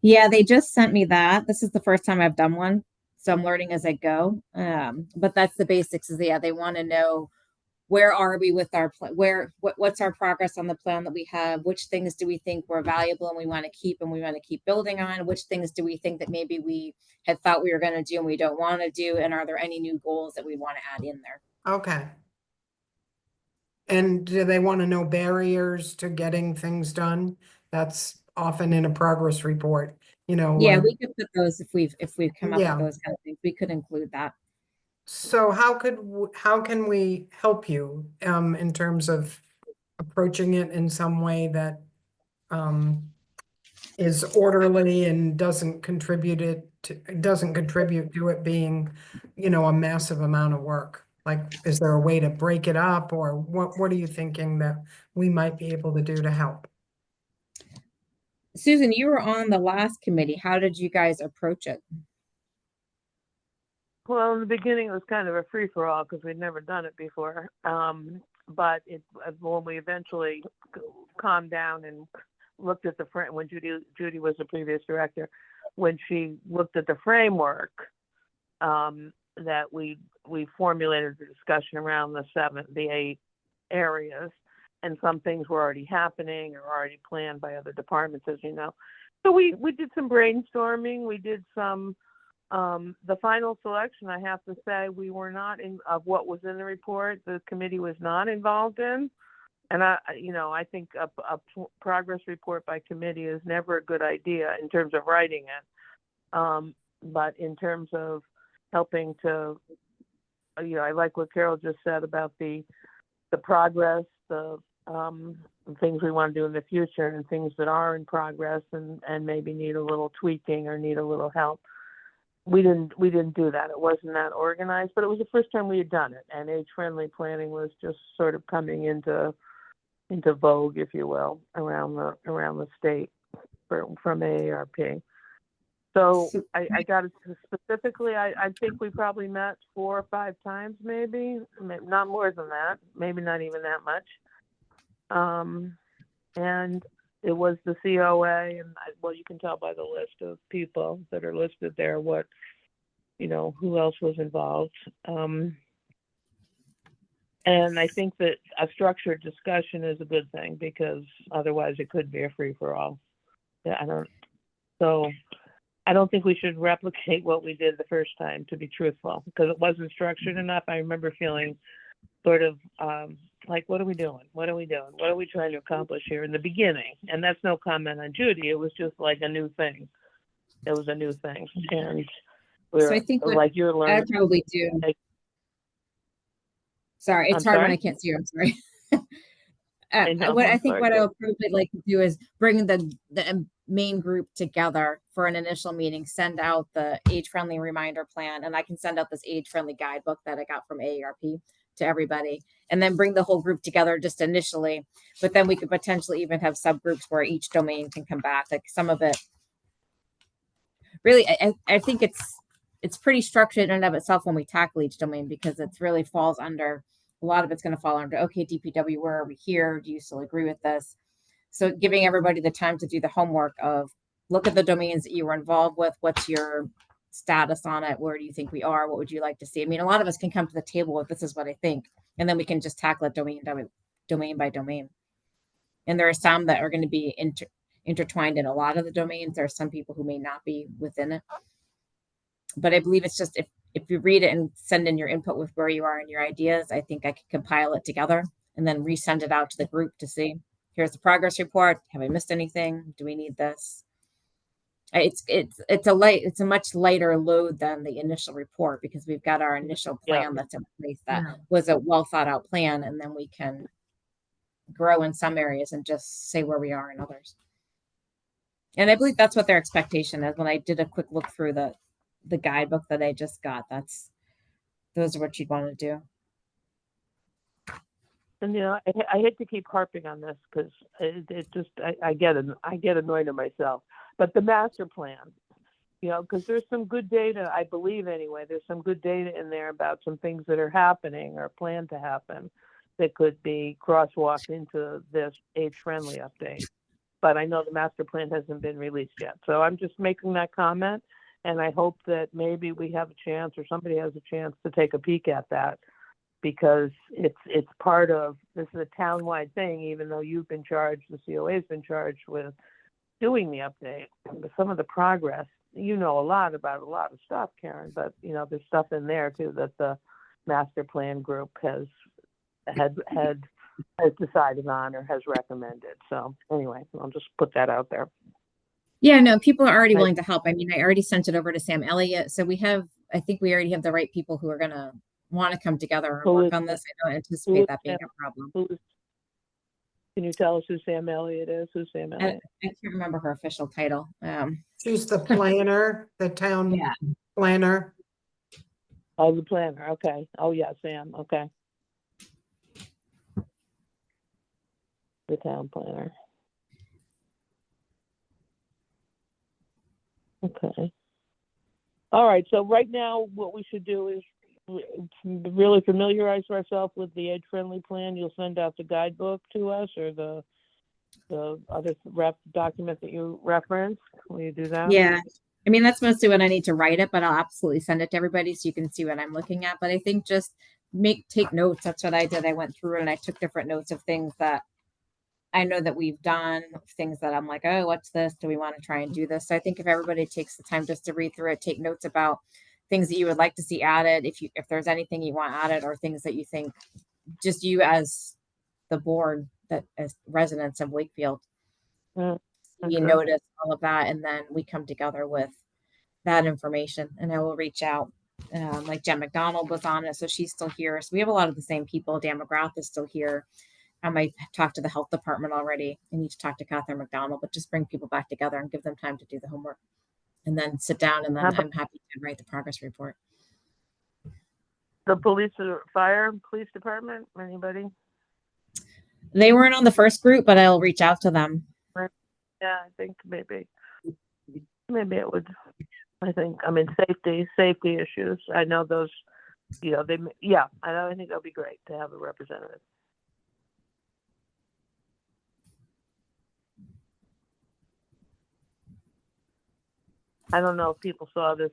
Yeah, they just sent me that. This is the first time I've done one, so I'm learning as I go. But that's the basics. Is yeah, they want to know where are we with our plan, what's our progress on the plan that we have, which things do we think were valuable and we want to keep and we want to keep building on, which things do we think that maybe we had thought we were going to do and we don't want to do, and are there any new goals that we want to add in there? Okay. And do they want to know barriers to getting things done? That's often in a progress report, Yeah, like, we could put those if we've come up Yeah. with those kind of things. We could include that. so how can we help you in terms of approaching it in some way that is orderly and doesn't contribute to it being, a massive amount of work? Like, is there a way to break it up, or what are you thinking that we might be able to do to help? Susan, you were on the last committee. How did you guys approach it? Well, in the beginning, it was kind of a free-for-all because we'd never done it before. But when we eventually calmed down and looked at when Judy was the previous director, when she looked at the framework, that we formulated the discussion around the 8 areas, and some things were already happening or already planned by other departments, as you know. So we did some brainstorming. We did some. The final selection, I have to say, we were not of what was in the report. The committee was not involved in, and I think a progress report by committee is never a good idea in terms of writing it. But in terms of helping to, I like what Carol just said about the progress, the things we want to do in the future, and things that are in progress and maybe need a little tweaking or need a little help. We didn't do that. It wasn't that organized, but it was the first time we had done it, and age-friendly planning was just sort of coming into vogue, if you will, around the state from AARP. So I got it specifically. I think we probably met 4 or 5 times, maybe not more than that, maybe not even that much. And it was the COA, and you can tell by the list of people that are listed there who else was involved. And I think that a structured discussion is a good thing, because otherwise it could be a free-for-all. Yeah, I don't think we should replicate what we did the first time, to be truthful, because it wasn't structured enough. I remember feeling sort of like, what are we doing? What are we doing? What are we trying to accomplish here in the beginning? And that's no comment on Judy. It was just like a new thing. It was a new thing. And so I think like you're learning. I probably do. Sorry, it's hard when I can't see you. I'm sorry. What I'll probably like to do is bring the main group together for an initial meeting, send out the age-friendly reminder plan, and I can send out this age-friendly guidebook that I got from AARP to everybody, and then bring the whole group together just initially. But then we could potentially even have subgroups where each domain can come back. Like some of it, really, I think it's pretty structured in and of itself when we tackle each domain, because it really falls under. A lot of it's going to fall under, okay, DPW, where are we here? Do you still agree with this? So giving everybody the time to do the homework of look at the domains that you were involved with. What's your status on it? Where do you think we are? What would you like to see? I mean, a lot of us can come to the table with this is what I think, and then we can just tackle it domain by domain. And there are some that are going to be intertwined in a lot of the domains. There are some people who may not be within it. But I believe it's just if you read it and send in your input with where you are and your ideas, I think I could compile it together and then resend it out to the group to see, here's the progress report. Have I missed anything? Do we need this? It's a much lighter load than the initial report, because we've got our initial plan that's in place that was a well thought out plan, and then we can grow in some areas and just say where we are in others. And I believe that's what their expectation is. When I did a quick look through the guidebook that I just got, those are what you'd want to do. And I hate to keep harping on this because it just I get annoyed at myself. But the master plan, because there's some good data, I believe anyway. There's some good data in there about some things that are happening or planned to happen that could be crosswalked into this age-friendly update. But I know the master plan hasn't been released yet, so I'm just making that comment. And I hope that maybe we have a chance, or somebody has a chance to take a peek at that, because it's part of, this is a townwide thing, even though you've been charged, the COA's been charged with doing the update. But some of the progress, a lot about a lot of stuff, Karen, but there's stuff in there too that the master plan group has decided on or has recommended. So anyway, I'll just put that out there. Yeah, no, people are already willing to help. I mean, I already sent it over to Sam Elliott. So I think we already have the right people who are going to want to come together and work on this. I don't anticipate that being a problem. Can you tell us who Sam Elliott is? Who's Sam Elliott? I can't remember her official title. She's the planner, the town planner. Oh, the planner. Okay. Oh, yeah, Sam. Okay. The town planner. Okay. All right. So right now, what we should do is really familiarize ourselves with the age-friendly plan. You'll send out the guidebook to us, or the other document that you referenced. Will you do that? Yeah. I mean, that's mostly when I need to write it, but I'll absolutely send it to everybody so you can see what I'm looking at. But I think just take notes. That's what I did. I went through and I took different notes of things that I know that we've done, things that I'm like, oh, what's this? Do we want to try and do this? So I think if everybody takes the time just to read through it, take notes about things that you would like to see added, if there's anything you want added, or things that you think just you as the board, that as residents of Wakefield, you notice all of that, and then we come together with that information. And I will reach out. Like Jen McDonald was on it, so she's still here. So we have a lot of the same people. Dan McGrath is still here. I talked to the health department already. I need to talk to Catherine McDonald, but just bring people back together and give them time to do the homework, and then sit down. And then I'm happy to write the progress report. The police or police department, anybody? They weren't on the first group, but I'll reach out to them. Yeah, I think maybe it would. I mean, safety issues. I know those. I think that'll be great to have a representative. I don't know if people saw this,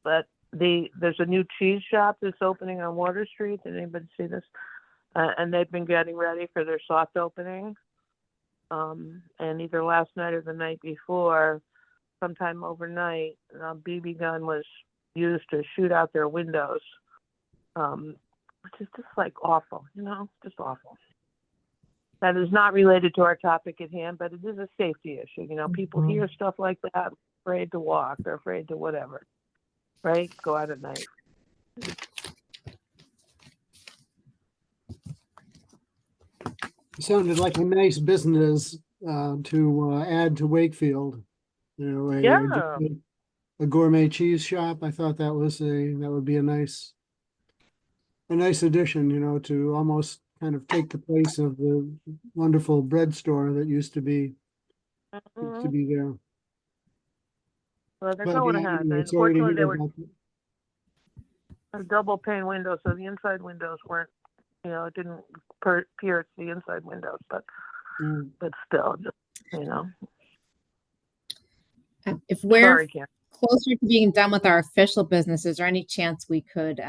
but there's a new cheese shop that's opening on Water Street. Did anybody see this? And they've been getting ready for their soft opening. And either last night or the night before, sometime overnight, a BB gun was used to shoot out their windows, which is just like awful, just awful. That is not related to our topic at hand, but it is a safety issue. People hear stuff like that, afraid to walk, they're afraid to whatever, right? Go out at night. It sounded like a nice business to add to Wakefield. A gourmet cheese shop. I thought that would be a nice addition, to almost kind of take the place of the wonderful bread store that used to be there. Well, they're going ahead. Unfortunately, they were double pane windows, so the inside windows weren't, it didn't pierce the inside windows, but still, just, If we're closer to being done with our official business, is there any chance we could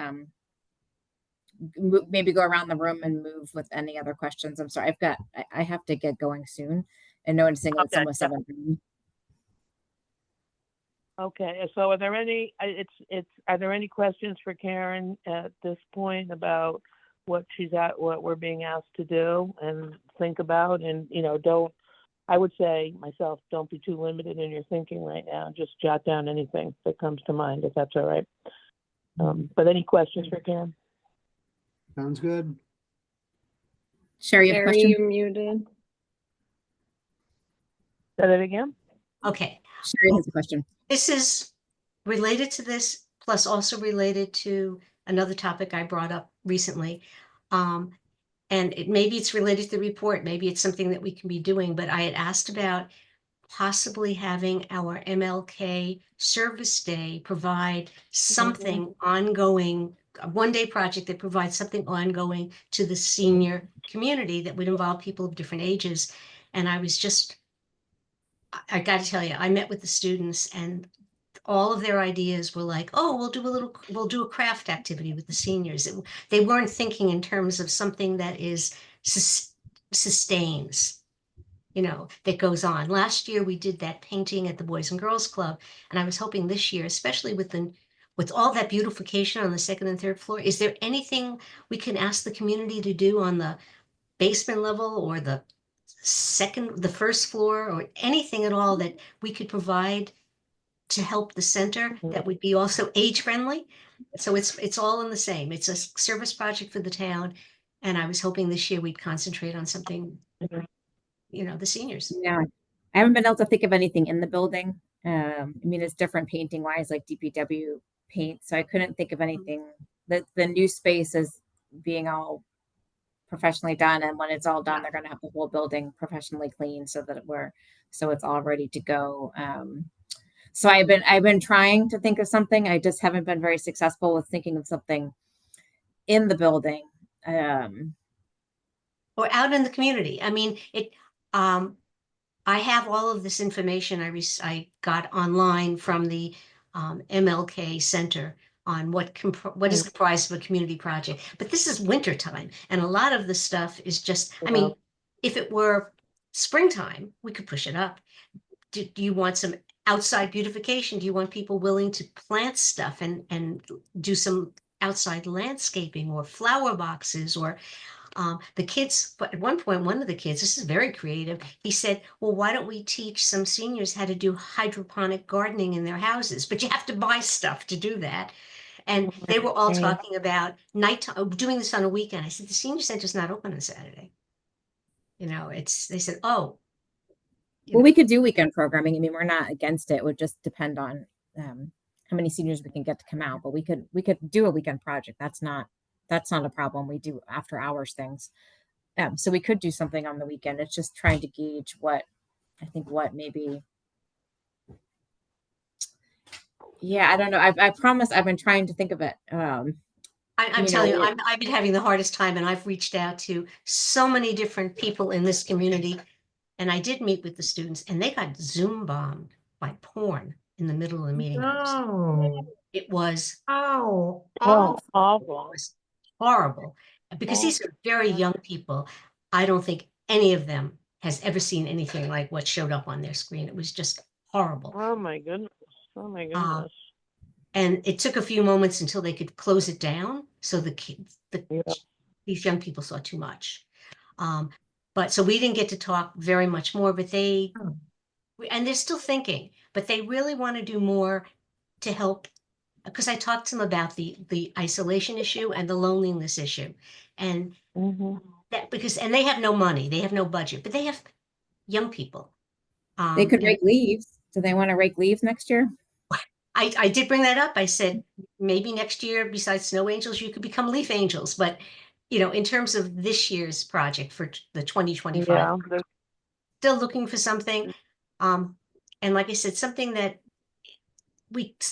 maybe go around the room and move with any other questions? I'm sorry, I have to get going soon, and noticing it's almost 7:30. Okay, so are there any questions for Karen at this point about what we're being asked to do and think about? And I would say myself, don't be too limited in your thinking right now. Just jot down anything that comes to mind, if that's all right. But any questions for Karen? Sounds good. Sherry, you have a question? You're muted. Say that again? Okay, Sherry has a question. this is related to this, plus also related to another topic I brought up recently. And maybe it's related to the report, maybe it's something that we can be doing, but I had asked about possibly having our MLK Service Day provide something ongoing, a one-day project that provides something ongoing to the senior community that would involve people of different ages. And I got to tell you, I met with the students and all of their ideas were like, oh, we'll do a craft activity with the seniors. They weren't thinking in terms of something that is sustains, that goes on. Last year we did that painting at the Boys and Girls Club, and I was hoping this year, especially with all that beautification on the second and third floor, is there anything we can ask the community to do on the basement level or the first floor, or anything at all that we could provide to help the center that would be also age friendly? So it's all in the same. It's a service project for the town, and I was hoping this year we'd concentrate on something, the seniors. Yeah, I haven't been able to think of anything in the building. I mean, it's different painting wise, like DPW paint. So I couldn't think of anything. The new space is being all professionally done, and when it's all done, they're going to have the whole building professionally cleaned so that it's all ready to go. So I've been trying to think of something. I just haven't been very successful with thinking of something in the building. Or out in the community. I mean, I have all of this information I got online from the MLK Center on what is comprised of a community project. But this is winter time, and a lot of the stuff is just, I mean, if it were springtime, we could push it up. Do you want some outside beautification? Do you want people willing to plant stuff and do some outside landscaping or flower boxes? Or the kids, but at one point, one of the kids, this is very creative, he said, well, why don't we teach some seniors how to do hydroponic gardening in their houses? But you have to buy stuff to do that. And they were all talking about nighttime, doing this on a weekend. I said, the senior center's not open on Saturday. They said, oh. Well, we could do weekend programming. I mean, we're not against it. It would just depend on how many seniors we can get to come out. But we could do a weekend project. That's not a problem. We do after hours things. So we could do something on the weekend. It's just trying to gauge what maybe. Yeah, I don't know. I promise I've been trying to think of it. I'm telling you, I've been having the hardest time, and I've reached out to so many different people in this community. And I did meet with the students, and they got Zoom bombed by porn in the middle of the meeting house. Oh, It was awful. It was horrible, because these are very young people. I don't think any of them has ever seen anything like what showed up on their screen. It was just horrible. Oh my goodness. Oh my goodness. And it took a few moments until they could close it down. So these young people saw too much. But so we didn't get to talk very much more, but and they're still thinking, but they really want to do more to help, because I talked to them about the isolation issue and the loneliness issue. And and they have no money, they have no budget, but they have young people. They could rake leaves. Do they want to rake leaves next year? I did bring that up. I said, maybe next year, besides snow angels, you could become leaf angels. But, in terms of this year's project for the 2025, still looking for something. And like I said, something that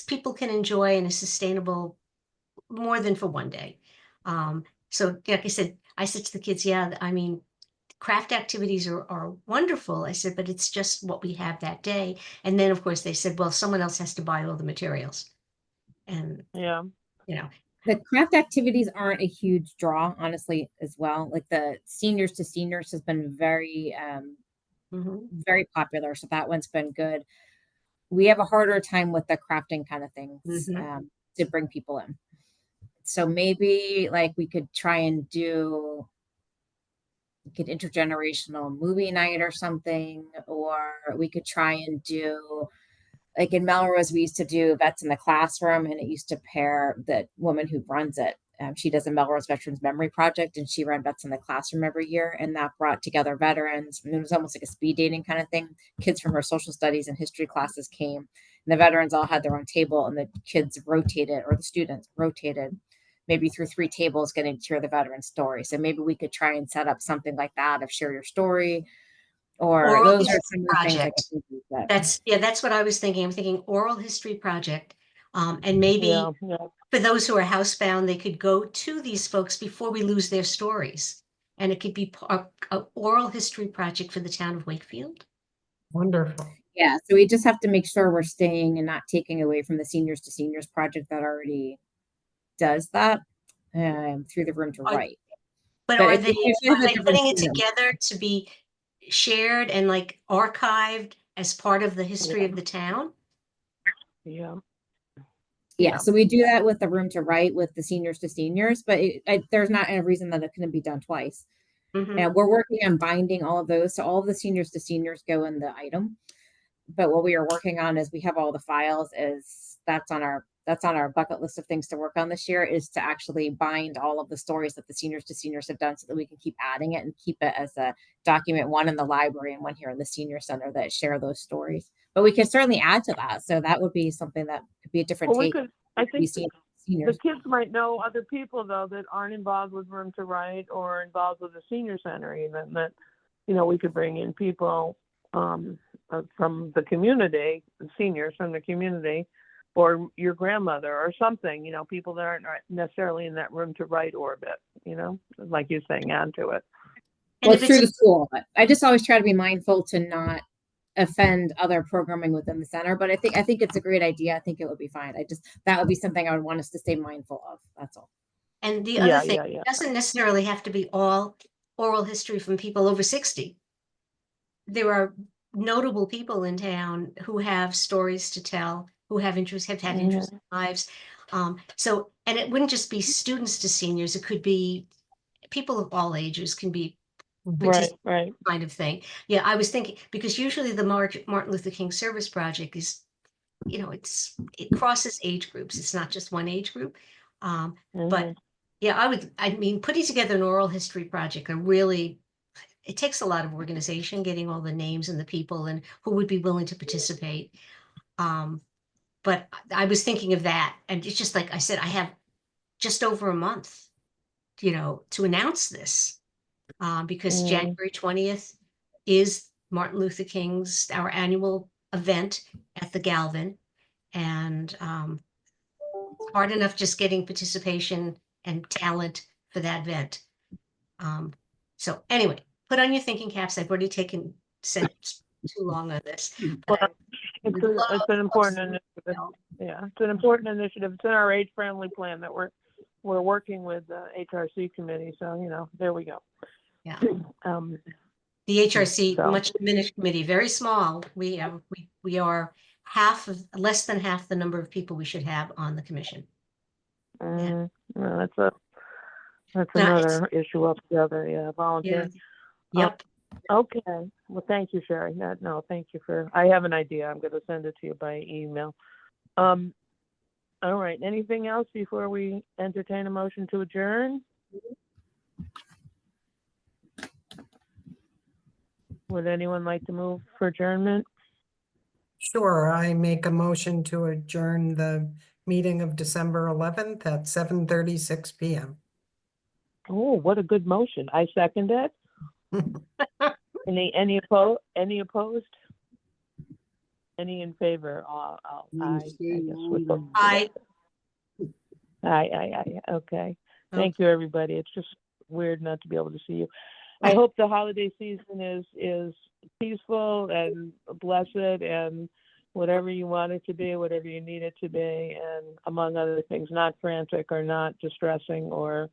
people can enjoy and is sustainable more than for one day. So like I said to the kids, yeah, I mean, craft activities are wonderful. I said, but it's just what we have that day. And then of course they said, well, someone else has to buy all the materials. And the craft activities aren't a huge draw, honestly, as well. Like the seniors to seniors has been very, very popular. So that one's been good. We have a harder time with the crafting kind of things to bring people in. So maybe like we could try and do an intergenerational movie night or something, or we could try and do, like in Melrose, we used to do Vets in the Classroom, and it used to pair the woman who runs it She does a Melrose Veterans Memory Project, and she ran Vets in the Classroom every year, and that brought together veterans. And it was almost like a speed dating kind of thing. Kids from her social studies and history classes came, and the veterans all had their own table, and the kids rotated, or the students rotated, maybe through 3 tables, getting to hear the veteran story. So maybe we could try and set up something like that of share your story, or Oral those are history some of the things I project. could do that. That's what I was thinking. I'm thinking oral history project. And maybe Yeah. for those who are housebound, they could go to these folks before we lose their stories. And it could be a oral history project for the town of Wakefield. Wonderful. Yeah, so we just have to make sure we're staying and not taking away from the Seniors to Seniors project that already does that through the Room to Write. But But are it they usually has a different putting it theme. together to be shared and like archived as part of the history of the town? Yeah. Yeah, so we do that with the Room to Write with the Seniors to Seniors, but there's not a reason that it couldn't be done twice. Mhm. And we're working on binding all of those, so all of the Seniors to Seniors go in the item. But what we are working on is we have all the files. That's on our bucket list of things to work on this year, is to actually bind all of the stories that the Seniors to Seniors have done, so that we can keep adding it and keep it as a document, one in the library and one here in the senior center, that share those stories. But we can certainly add to that, so that would be something that could be a different Well, we take. could, I think the Seniors. kids might know other people, though, that aren't involved with Room to Write or involved with the senior center, even, that, we could bring in people from the community, seniors from the community, or your grandmother or something, people that aren't necessarily in that Room to Write orbit, like you're saying, add to it. Well, it's through the school, but I just always try to be mindful to not offend other programming within the center. But I think it's a great idea. I think it would be fine. That would be something I would want us to stay mindful of. That's all. And the other thing, it doesn't necessarily have to be all oral history from people over 60. There are notable people in town who have stories to tell, who have had interesting lives. So, and it wouldn't just be students to seniors, it could be people of all ages can be right kind of thing. Yeah, I was thinking, because usually the Martin Luther King Service Project is, it crosses age groups. It's not just one age group. But yeah, putting together an oral history project, it takes a lot of organization, getting all the names and the people and who would be willing to participate. But I was thinking of that, and it's just like I said, I have just over a month, to announce this, because January 20th is Martin Luther King's, our annual event at the Galvin. And hard enough just getting participation and talent for that event. So anyway, put on your thinking caps. I've already said too long on this. Well, it's an important initiative. Yeah, it's an important initiative. It's in our age-friendly plan that we're working with the HRC committee. So there we go. Yeah. The HRC, much diminished committee, very small. We are less than half the number of people we should have on the commission. Yeah. No, that's another issue altogether. Yeah, volunteering. Yeah. Yep. Okay. Well, thank you, Sherry. No, thank you I have an idea. I'm going to send it to you by email. All right. Anything else before we entertain a motion to adjourn? Would anyone like to move for adjournment? Sure, I make a motion to adjourn the meeting of December 11th at 7:36 p.m. Oh, what a good motion. I second it. Any opposed? Any in favor? Aye. Aye. Okay. Thank you, everybody. It's just weird not to be able to see you. I hope the holiday season is peaceful and blessed and whatever you want it to be, whatever you need it to be, and among other things, not frantic or not distressing or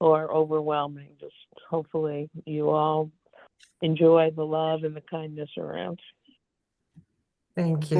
overwhelming. Just hopefully you all enjoy the love and the kindness around. Thank you.